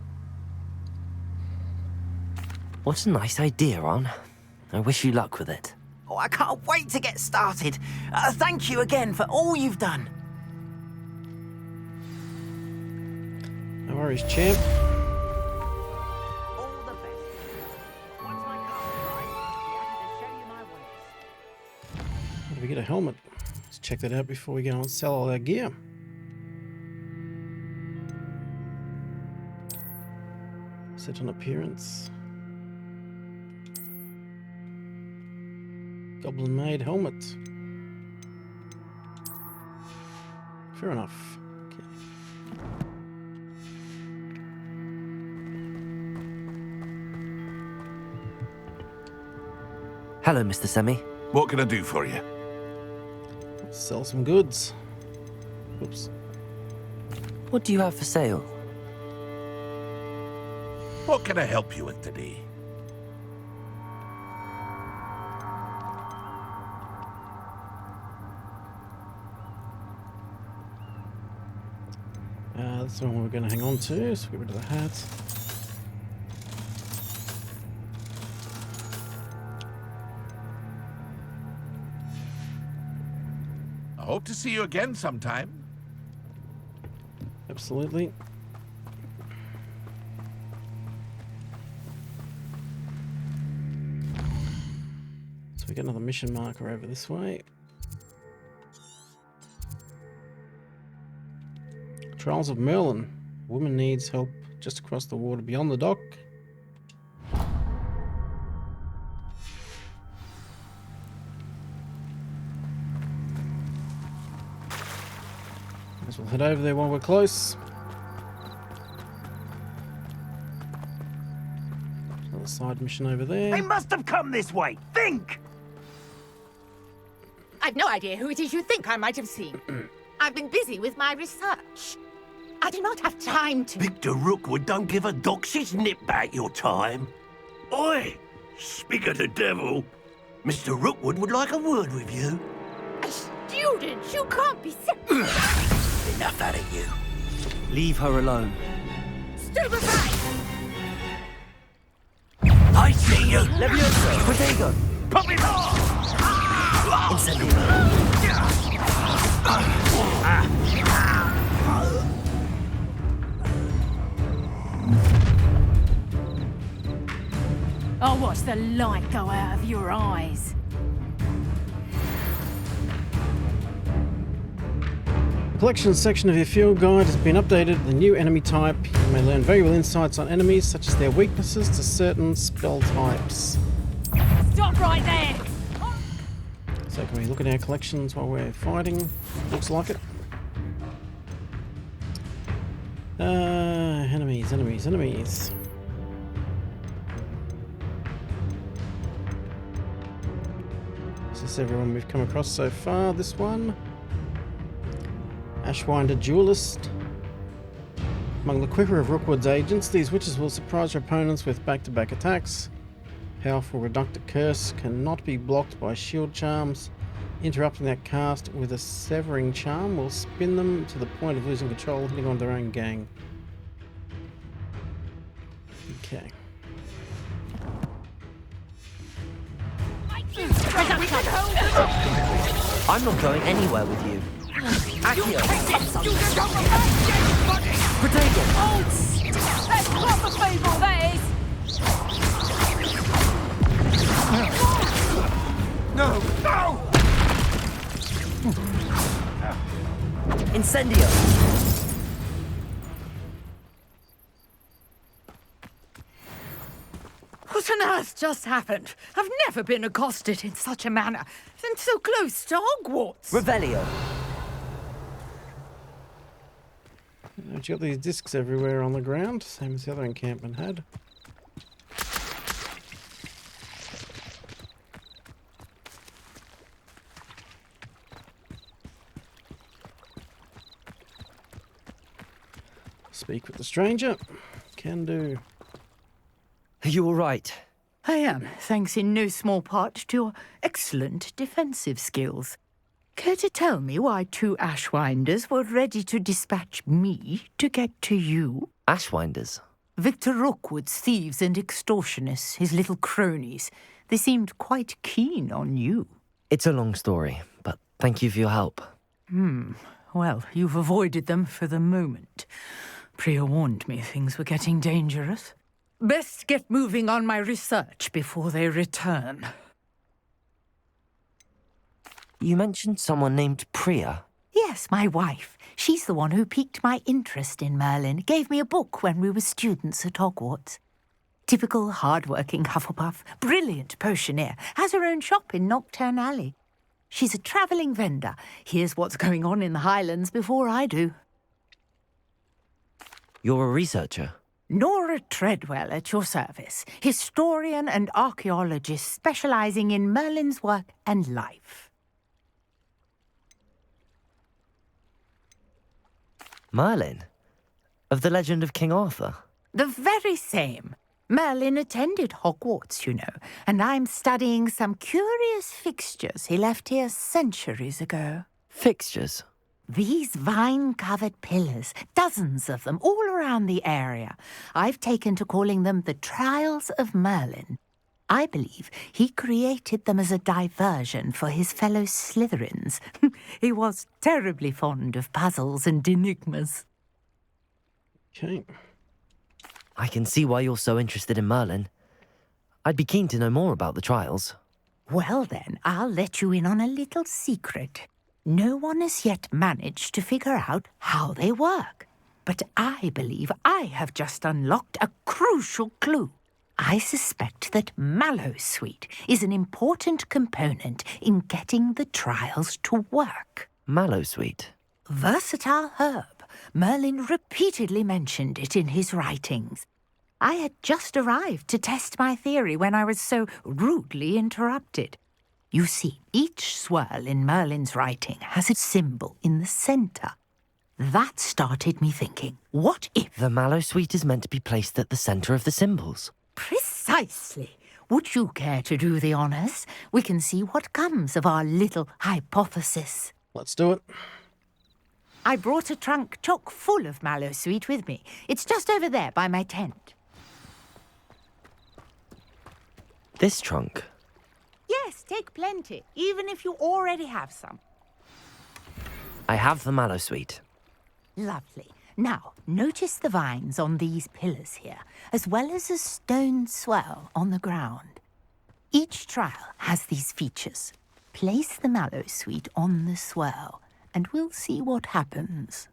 What a nice idea, Ron. I wish you luck with it. Oh, I can't wait to get started. Thank you again for all you've done. No worries, champ. How do we get a helmet? Let's check that out before we go and sell all our gear. Set on appearance. Goblin made helmet. Fair enough. Okay. Hello, Mr. Semi. What can I do for you? Sell some goods. Oops. What do you have for sale? What can I help you with today? That's the one we're going to hang on to, so get rid of the hat. I hope to see you again sometime. Absolutely. So we get another mission marker over this way. Trials of Merlin. Woman needs help just across the water beyond the dock. We'll head over there while we're close. Another side mission over there. They must have come this way. Think! I've no idea who it is you think I might have seen. I've been busy with my research. I do not have time to... Victor Rookwood don't give a doxy's nip back your time. Oi! Speak of the devil. Mr. Rookwood would like a word with you. A student? You can't be serious. Enough out of you. Leave her alone. Stupefy! I see you! Levioso! Protego! Pop it off! I'll watch the light go out of your eyes. The collection section of your field guide has been updated with a new enemy type. You may learn valuable insights on enemies, such as their weaknesses to certain spell types. Stop right there! So can we look at our collections while we're fighting? Looks like it. Enemies. Is this everyone we've come across so far? This one? Ashwinder Duelist. Among the quicker of Rookwood's agents, these witches will surprise your opponents with back-to-back attacks. Powerful Reductor Curse cannot be blocked by shield charms. Interrupting that cast with a Severing Charm will spin them to the point of losing control, hitting on their own gang. Okay. I'm not going anywhere with you. Accio! Protego! Oh, that's proper people, that is! No! No! Incendio! What on earth just happened? I've never been accosted in such a manner, and so close to Hogwarts. Revelio. You've got these discs everywhere on the ground, same as the other encampment had. Speak with the stranger. Can do. Are you all right? I am, thanks in no small part to your excellent defensive skills. Care to tell me why two Ashwinders were ready to dispatch me to get to you? Ashwinders? Victor Rookwood's thieves and extortionists, his little cronies. They seemed quite keen on you. It's a long story, but thank you for your help. Well, you've avoided them for the moment. Priya warned me things were getting dangerous. Best get moving on my research before they return. You mentioned someone named Priya. Yes, my wife. She's the one who piqued my interest in Merlin. Gave me a book when we were students at Hogwarts. Typical hard-working Hufflepuff, brilliant potioneer, has her own shop in Knockturn Alley. She's a travelling vendor. Hears what's going on in the Highlands before I do. You're a researcher? Nora Treadwell at your service, historian and archaeologist specialising in Merlin's work and life. Merlin? Of the legend of King Arthur? The very same. Merlin attended Hogwarts, you know, and I'm studying some curious fixtures he left here centuries ago. Fixtures? These vine-covered pillars, dozens of them, all around the area. I've taken to calling them the Trials of Merlin. I believe he created them as a diversion for his fellow Slytherins. He was terribly fond of puzzles and enigmas. Okay. I can see why you're so interested in Merlin. I'd be keen to know more about the trials. Well then, I'll let you in on a little secret. No one has yet managed to figure out how they work. But I believe I have just unlocked a crucial clue. I suspect that Mallowsweet is an important component in getting the trials to work. Mallowsweet? Versatile herb. Merlin repeatedly mentioned it in his writings. I had just arrived to test my theory when I was so rudely interrupted. You see, each swirl in Merlin's writing has a symbol in the centre. That started me thinking, what if... The Mallowsweet is meant to be placed at the centre of the symbols. Precisely. Would you care to do the honours? We can see what comes of our little hypothesis. Let's do it. I brought a trunk chock full of Mallowsweet with me. It's just over there by my tent. This trunk? Yes, take plenty, even if you already have some. I have the Mallowsweet. Lovely. Now, notice the vines on these pillars here, as well as a stone swell on the ground. Each trial has these features. Place the Mallowsweet on the swell, and we'll see what happens.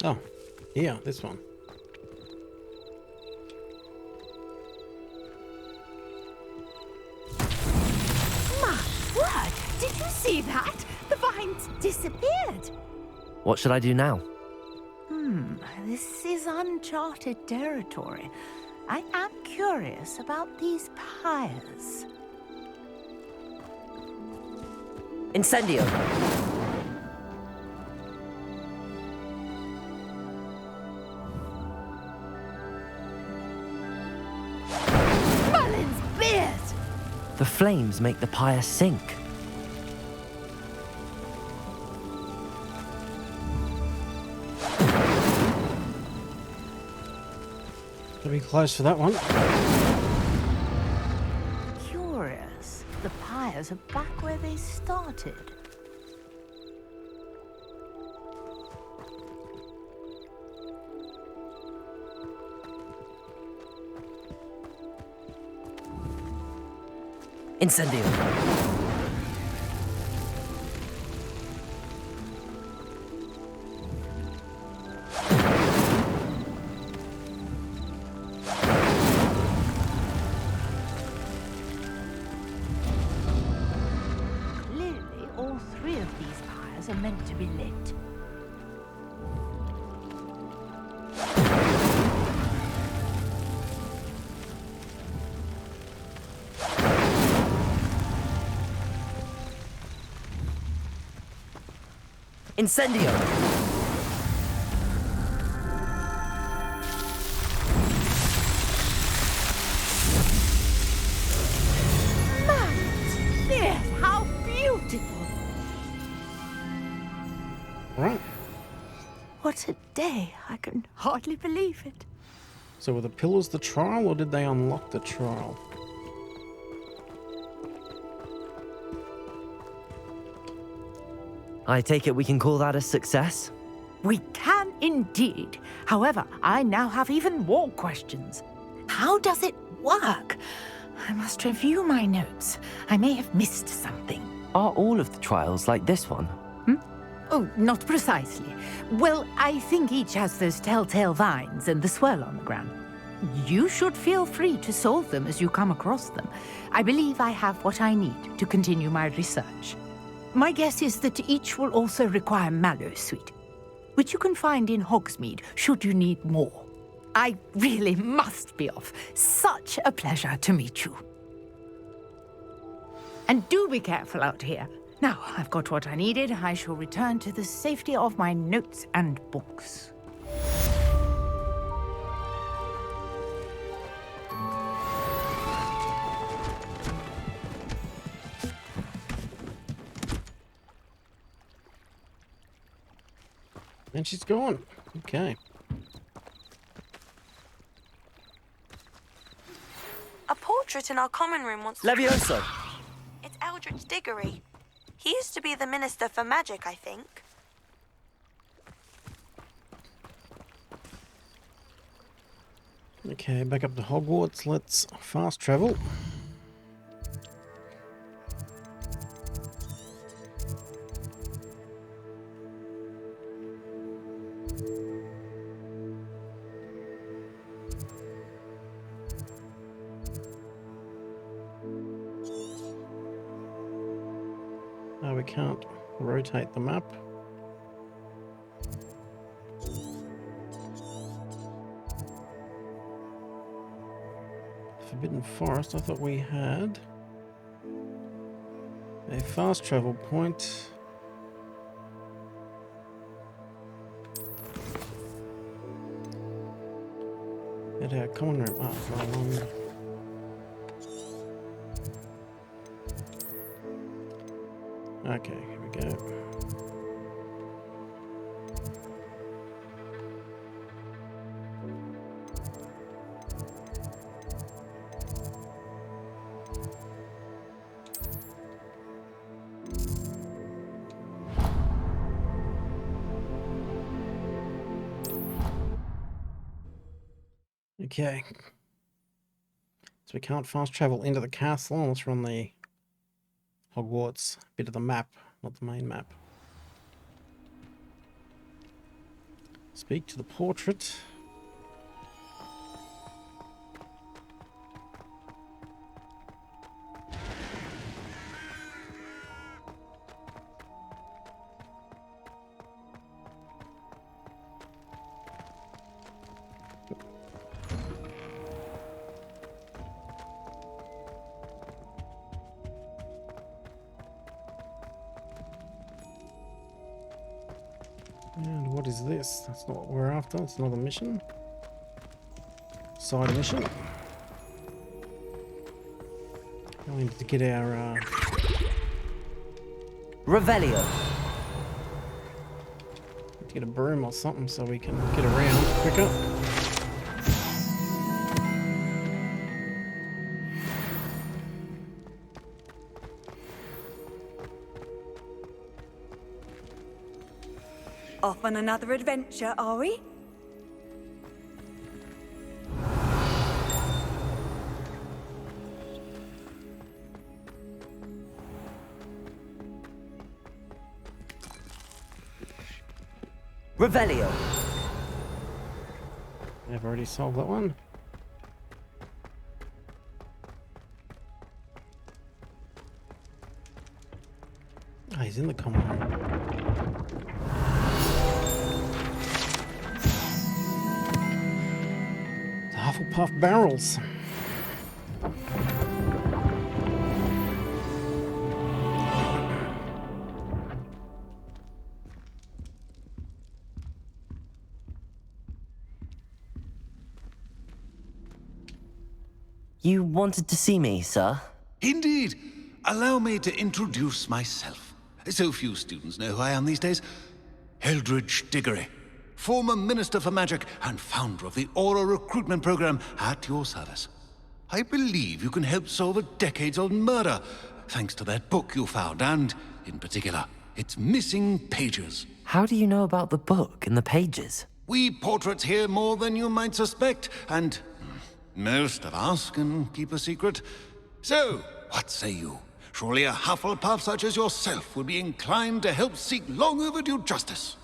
Oh, yeah, this one. My word! Did you see that? The vines disappeared. What should I do now? This is uncharted territory. I am curious about these pyres. Incendio! Merlin's beard! The flames make the pyre sink. Gotta be close for that one. Curious. The pyres are back where they started. Incendio! Clearly, all three of these pyres are meant to be lit. Incendio! Yes, how beautiful! Right. What a day! I can hardly believe it. So were the pillars the trial, or did they unlock the trial? I take it we can call that a success? We can indeed. However, I now have even more questions. How does it work? I must review my notes. I may have missed something. Are all of the trials like this one? Oh, not precisely. Well, I think each has those telltale vines and the swirl on the ground. You should feel free to solve them as you come across them. I believe I have what I need to continue my research. My guess is that each will also require Mallowsweet, which you can find in Hogsmeade should you need more. I really must be off. Such a pleasure to meet you. And do be careful out here. Now, I've got what I needed. I shall return to the safety of my notes and books. And she's gone. Okay. A portrait in our common room wants to... Levioso! It's Eldritch Diggory. He used to be the Minister for Magic, I think. Okay, back up to Hogwarts. Let's fast travel. No, we can't rotate the map. Forbidden Forest, I thought we had a fast travel point. At our common room. Ah, wrong one. Okay, here we go. Okay. So we can't fast travel into the castle unless we're on the Hogwarts bit of the map, not the main map. Speak to the portrait. And what is this? That's not what we're after. It's another mission. Side mission. We need to get our Revelio. get a broom or something so we can get around quicker. Off on another adventure, are we? Revelio. I've already solved that one. Ah, he's in the common room. The Hufflepuff barrels. You wanted to see me, sir? Indeed. Allow me to introduce myself. So few students know who I am these days. Eldritch Diggory, former Minister for Magic and founder of the Aura Recruitment Program, at your service. I believe you can help solve a decades-old murder, thanks to that book you found, and, in particular, its missing pages. How do you know about the book and the pages? We portraits hear more than you might suspect, and most of us can keep a secret. So, what say you? Surely a Hufflepuff such as yourself would be inclined to help seek long overdue justice.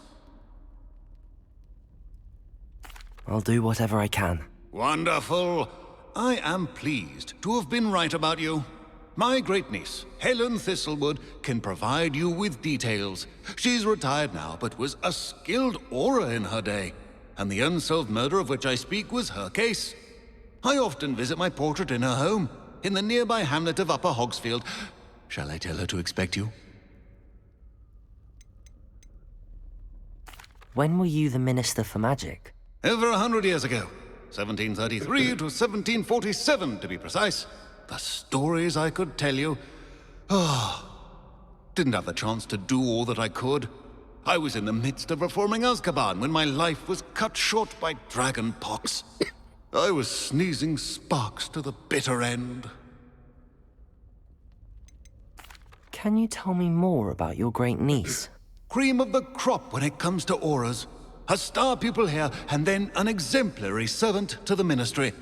I'll do whatever I can. Wonderful. I am pleased to have been right about you. My great-niece, Helen Thistlewood, can provide you with details. She's retired now, but was a skilled aura in her day. And the unsolved murder of which I speak was her case. I often visit my portrait in her home, in the nearby hamlet of Upper Hogsfield. Shall I tell her to expect you? When were you the Minister for Magic? Over 100 years ago. 1733 to 1747, to be precise. The stories I could tell you. Didn't have the chance to do all that I could. I was in the midst of reforming Azkaban when my life was cut short by dragon pox. I was sneezing sparks to the bitter end. Can you tell me more about your great-niece? Cream of the crop when it comes to auras. A star pupil here, and then an exemplary servant to the ministry.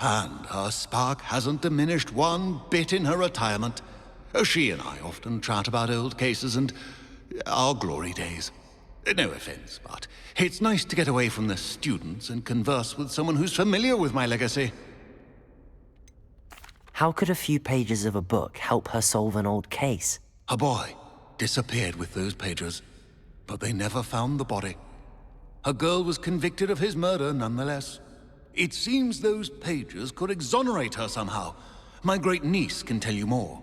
And her spark hasn't diminished one bit in her retirement. She and I often chat about old cases and our glory days. No offense, but it's nice to get away from the students and converse with someone who's familiar with my legacy. How could a few pages of a book help her solve an old case? A boy disappeared with those pages, but they never found the body. A girl was convicted of his murder nonetheless. It seems those pages could exonerate her somehow. My great-niece can tell you more.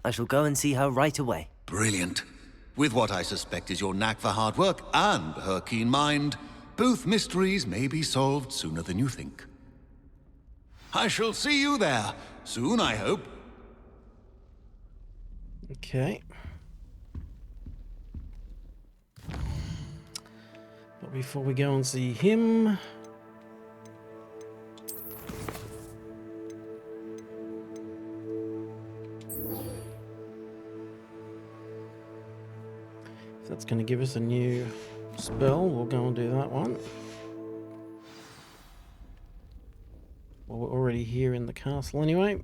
I shall go and see her right away. Brilliant. With what I suspect is your knack for hard work and her keen mind, both mysteries may be solved sooner than you think. I shall see you there, soon I hope. Okay. But before we go and see him... if that's going to give us a new spell, we'll go and do that one. Well, we're already here in the castle anyway.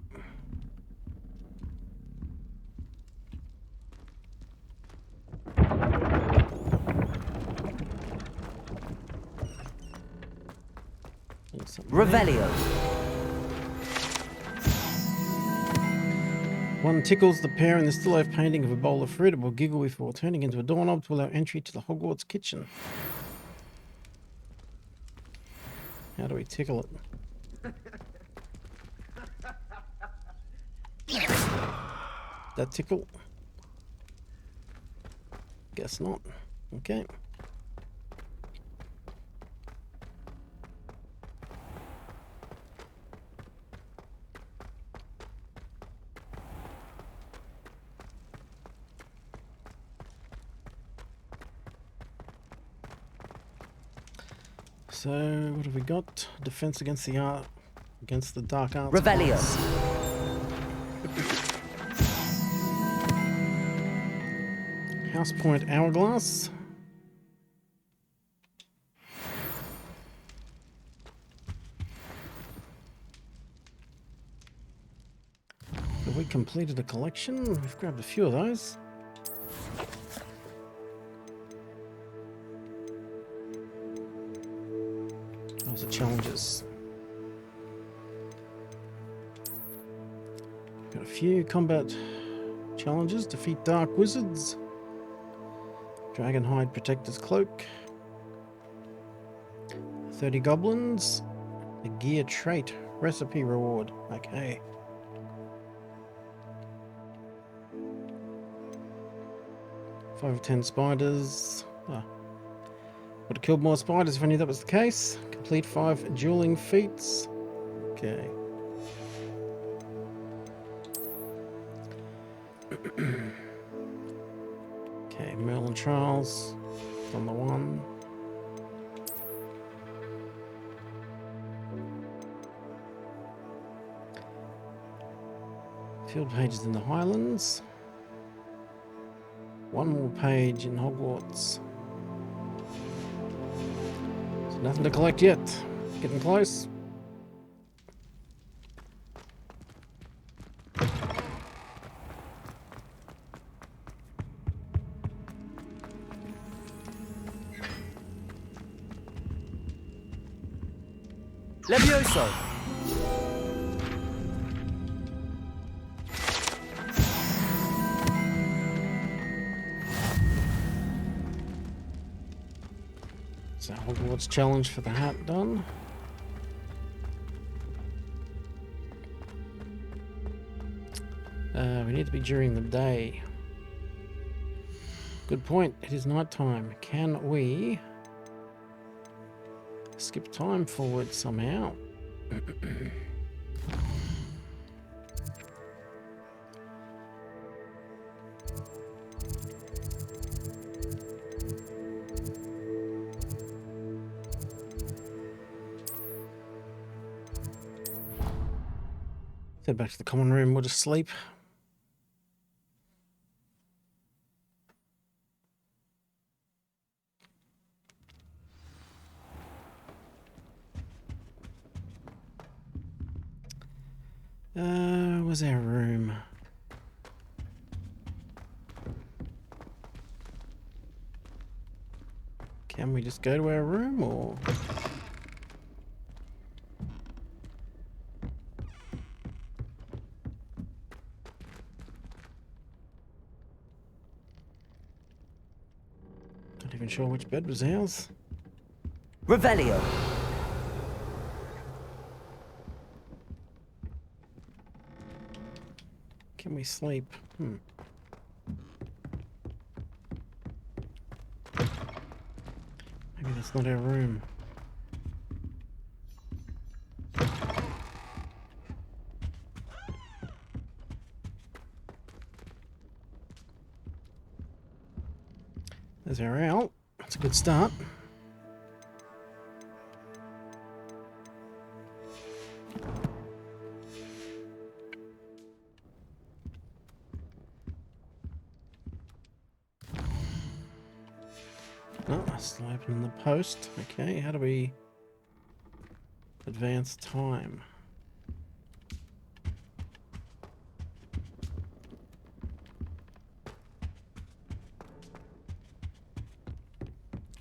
Revelio. One tickles the pair in the still life painting of a bowl of fruit. It will giggle before turning into a doorknob to allow entry to the Hogwarts kitchen. How do we tickle it? That tickle? Guess not. Okay. So what have we got? Defense against the dark arts. Revelio. House Point Hourglass. Have we completed a collection? We've grabbed a few of those. Those are challenges. Got a few combat challenges. Defeat dark wizards. Dragonhide Protector's Cloak. 30 goblins. A gear trait recipe reward. Okay. Five of 10 spiders. Would have killed more spiders if I knew that was the case. Complete 5 dueling feats. Okay. Okay, Merlin Trials. It's on the one. Field pages in the Highlands. One more page in Hogwarts. So nothing to collect yet. Getting close. Levioso! So Hogwarts challenge for the hat done. We need to be during the day. Good point. It is night time. Can we skip time forward somehow? Head back to the common room. We'll just sleep. Where's our room? Can we just go to our room, or? Not even sure which bed was ours. Revelio. Can we sleep? Maybe that's not our room. There's our out. That's a good start. Oh, still opening the post. Okay, how do we advance time?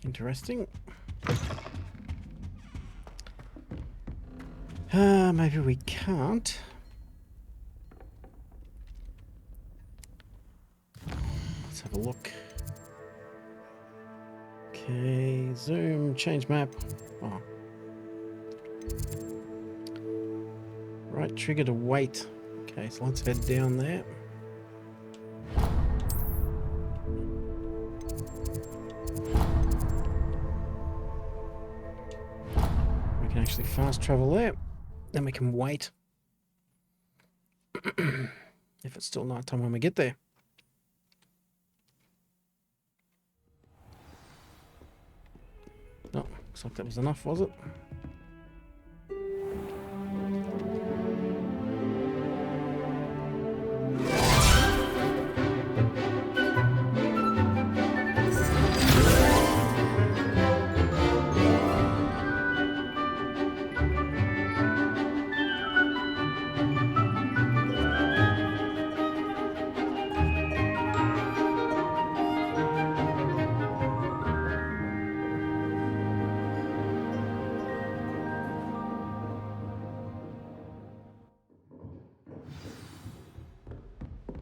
Interesting. Maybe we can't. Let's have a look. Okay, zoom, change map. Oh. Right trigger to wait. Okay, so let's head down there. We can actually fast travel there. Then we can wait. If it's still nighttime when we get there. No, looks like that was enough, was it?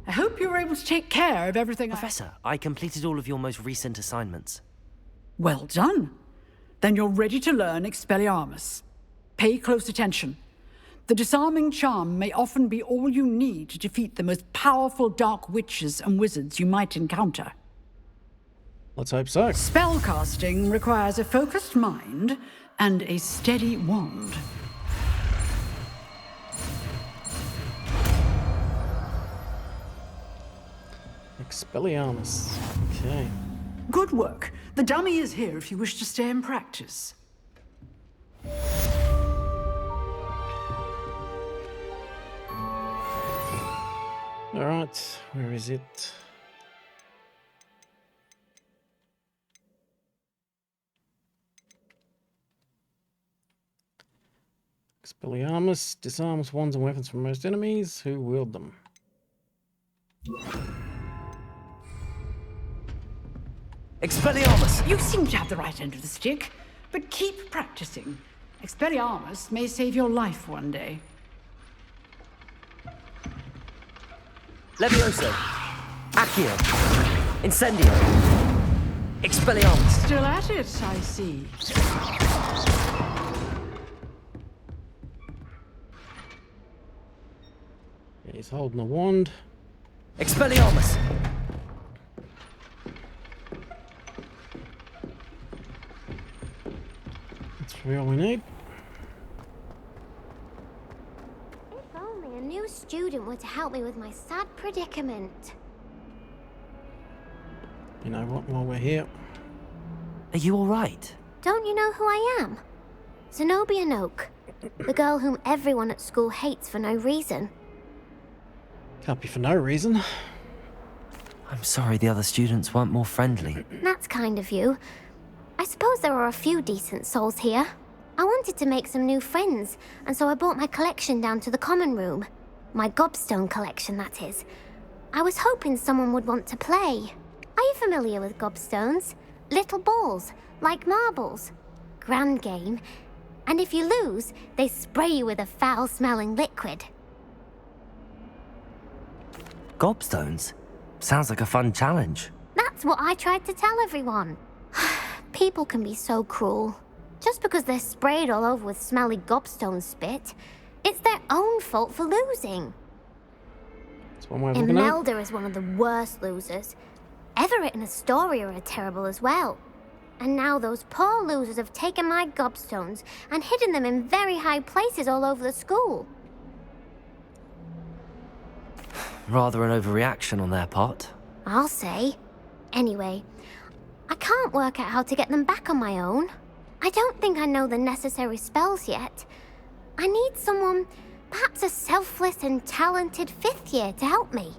I hope you were able to take care of everything. Professor, I completed all of your most recent assignments. Well done. Then you're ready to learn Expelliarmus. Pay close attention. The disarming charm may often be all you need to defeat the most powerful dark witches and wizards you might encounter. Let's hope so. Spellcasting requires a focused mind and a steady wand. Expelliarmus. Okay. Good work. The dummy is here if you wish to stay and practice. All right, where is it? Expelliarmus disarms wands and weapons from most enemies who wield them. Expelliarmus! You seem to have the right end of the stick, but keep practicing. Expelliarmus may save your life one day. Levioso. Accio. Incendio. Expelliarmus. Still at it, I see. Yeah, he's holding a wand. Expelliarmus. That's probably all we need. If only a new student were to help me with my sad predicament. You know what, while we're here. Are you alright? Don't you know who I am? Zenobia Noak, the girl whom everyone at school hates for no reason. Can't be for no reason. I'm sorry the other students weren't more friendly. That's kind of you. I suppose there are a few decent souls here. I wanted to make some new friends, and so I brought my collection down to the common room. My gobstone collection, that is. I was hoping someone would want to play. Are you familiar with gobstones? Little balls, like marbles. Grand game. And if you lose, they spray you with a foul-smelling liquid. Gobstones? Sounds like a fun challenge. That's what I tried to tell everyone. People can be so cruel. Just because they're sprayed all over with smelly gobstone spit, it's their own fault for losing. That's one way of looking at it. Imelda is one of the worst losers. Everett and Astoria are terrible as well. And now those poor losers have taken my gobstones and hidden them in very high places all over the school. Rather an overreaction on their part. I'll say. Anyway, I can't work out how to get them back on my own. I don't think I know the necessary spells yet. I need someone, perhaps a selfless and talented fifth year to help me.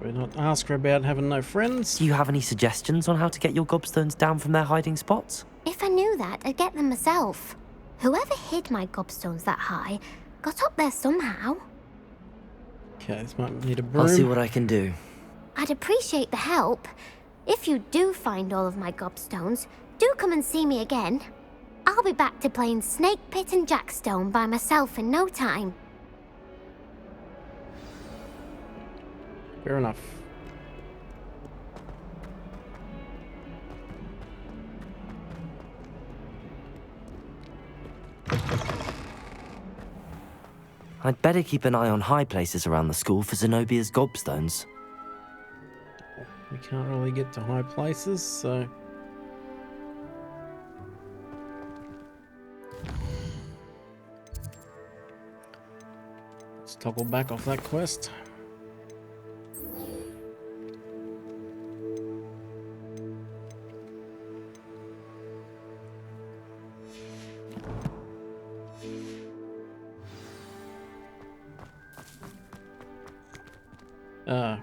We're not ask her about having no friends. Do you have any suggestions on how to get your gobstones down from their hiding spots? If I knew that, I'd get them myself. Whoever hid my gobstones that high got up there somehow. Okay, this might need a broom. I'll see what I can do. I'd appreciate the help. If you do find all of my gobstones, do come and see me again. I'll be back to playing Snake Pit and Jackstone by myself in no time. Fair enough. I'd better keep an eye on high places around the school for Zenobia's gobstones. We can't really get to high places, so... let's toggle back off that quest.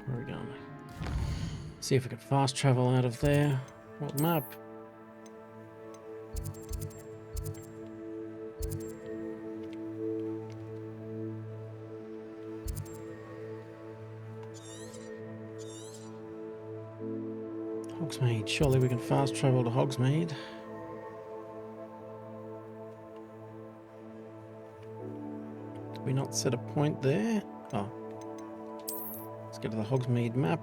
Where are we going? See if we can fast travel out of there. What map? Hogsmeade. Surely we can fast travel to Hogsmeade. Did we not set a point there? Oh. Let's get to the Hogsmeade map.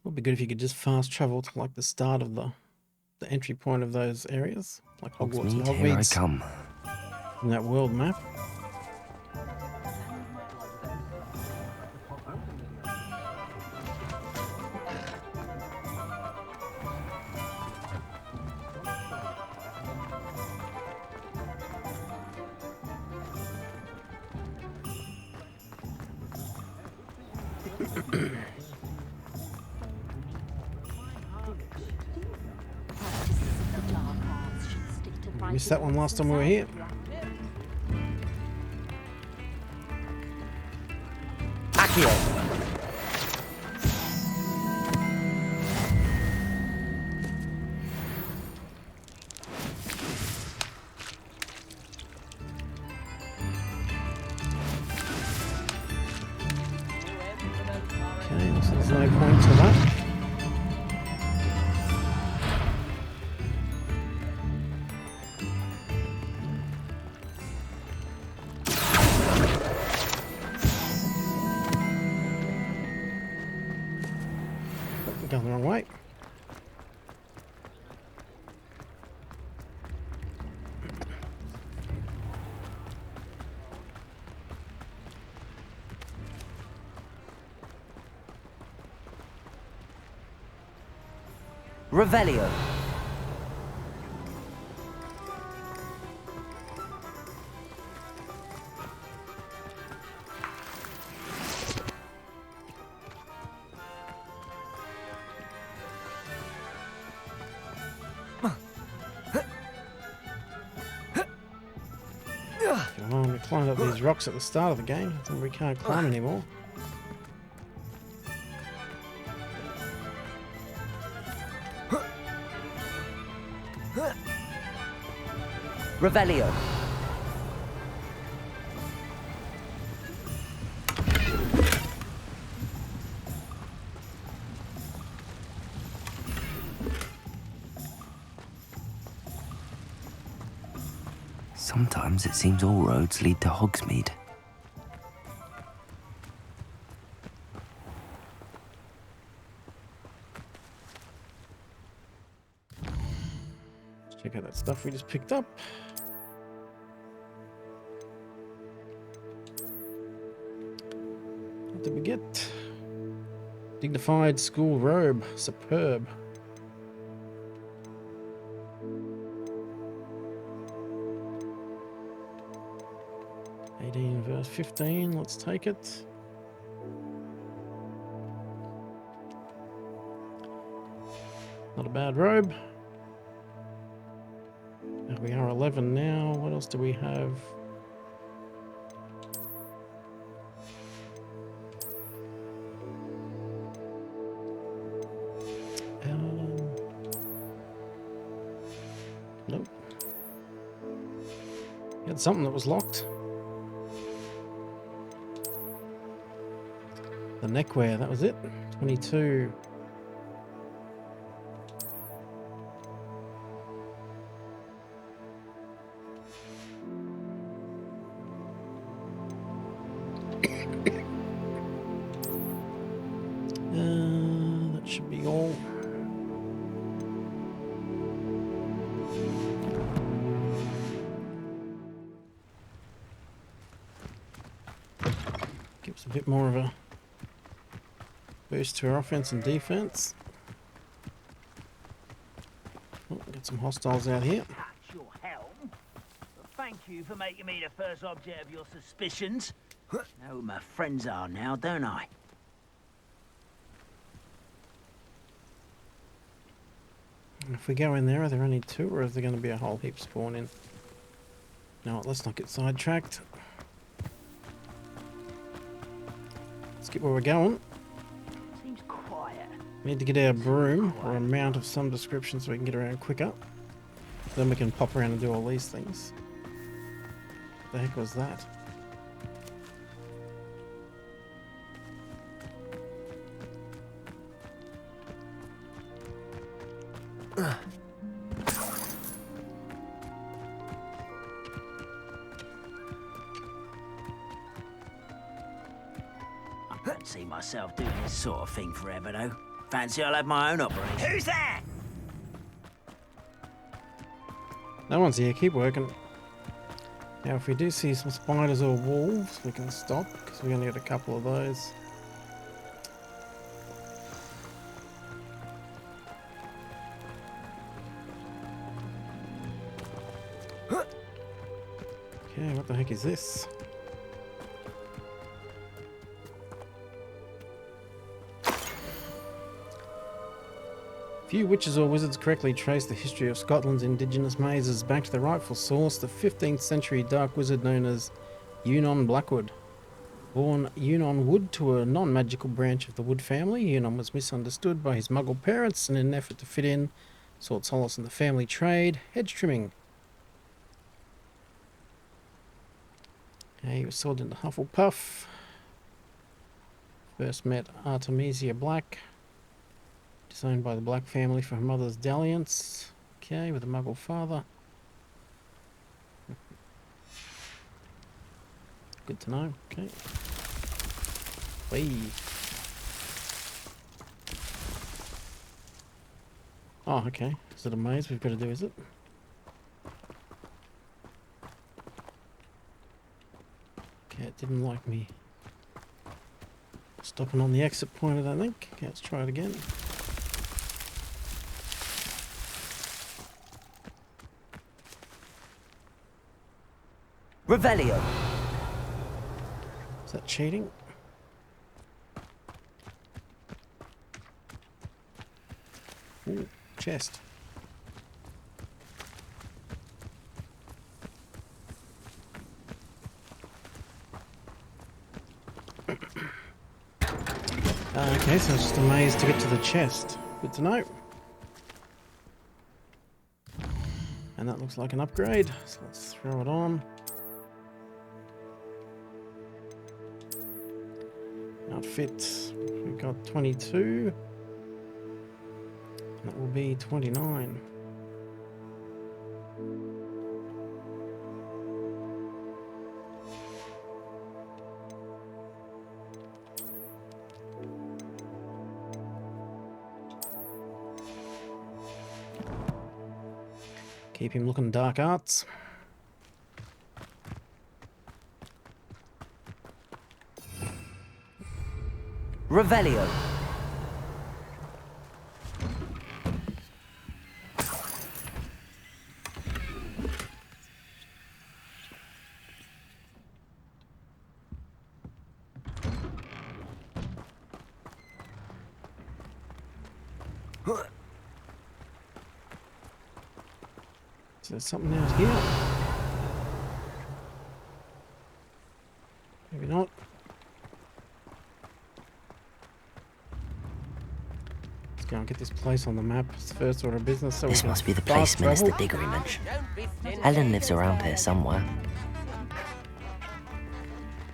Would be good if you could just fast travel to like the start of the entry point of those areas, like Hogwarts and Hogsmeade, here I Hogmeade come. in that world map. We missed that one last time we were here. Accio. Okay, so there's no point to that. We're going the wrong way. Revelio. Come on, we climbed up these rocks at the start of the game. I think we can't climb anymore. Revelio. Sometimes it seems all roads lead to Hogsmeade. Let's check out that stuff we just picked up. What did we get? Dignified school robe. Superb. Verse 15, let's take it. Not a bad robe. We are 11 now. What else do we have? Nope. We had something that was locked. The neckwear, that was it. 22. That should be all. Gives a bit more of a boost to our offense and defense. Oh, got some hostiles out here. Touch your helm. Well, thank you for making me the first object of your suspicions. Know who my friends are now, don't I? If we go in there, are there only two, or is there going to be a whole heap spawning? No, let's not get sidetracked. Let's get where we're going. Seems quiet. We need to get our broom or a mount of some description so we can get around quicker. Then we can pop around and do all these things. What the heck was that? I can't see myself doing this sort of thing forever, though. Fancy I'll have my own operation. Who's that? No one's here, keep working. Now if we do see some spiders or wolves, we can stop, because we only got a couple of those. Okay, what the heck is this? Few witches or wizards correctly trace the history of Scotland's indigenous mazes back to the rightful source, the 15th century dark wizard known as Eunon Blackwood. Born Eunon Wood to a non-magical branch of the Wood family, Eunon was misunderstood by his muggle parents and in an effort to fit in, sought solace in the family trade, hedge trimming. He was sold into Hufflepuff. First met Artemisia Black, disowned by the Black family for her mother's dalliance. Okay, with a muggle father. Good to know. Okay. Whee. Oh, okay. Is it a maze we've got to do, is it? Okay, it didn't like me stopping on the exit point, I don't think. Okay, let's try it again. Revelio. Is that cheating? Ooh, chest. Okay, so it's just a maze to get to the chest. Good to know. And that looks like an upgrade, so let's throw it on. Outfit, we've got 22. That will be 29. Keep him looking dark arts. Revelio. So there's something out here. Maybe not. Let's go and get this place on the map. It's first order of business. So This must be the place Minister Diggory mentioned. Helen lives around here somewhere.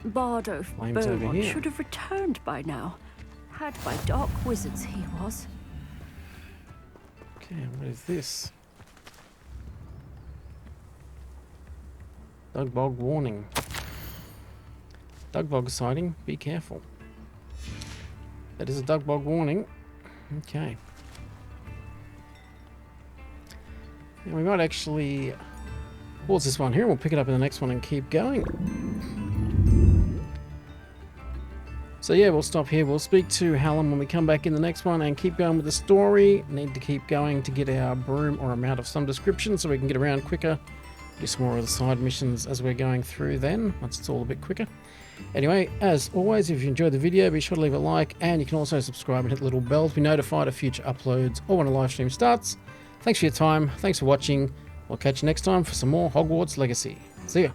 Bardo Flames over Beaumont here. should have returned by now. Had by dark wizards he was. Okay, what is this? Dugbog warning. Dugbog sighting, be careful. That is a Dugbog warning. Okay. And we might actually pause this one here. We'll pick it up in the next one and keep going. So yeah, we'll stop here. We'll speak to Hallam when we come back in the next one and keep going with the story. Need to keep going to get our broom or amount of some description so we can get around quicker. Do some more of the side missions as we're going through then, once it's all a bit quicker. Anyway, as always, if you enjoyed the video, be sure to leave a like, and you can also subscribe and hit the little bell to be notified of future uploads or when a live stream starts. Thanks for your time, thanks for watching. We'll catch you next time for some more Hogwarts Legacy. See ya.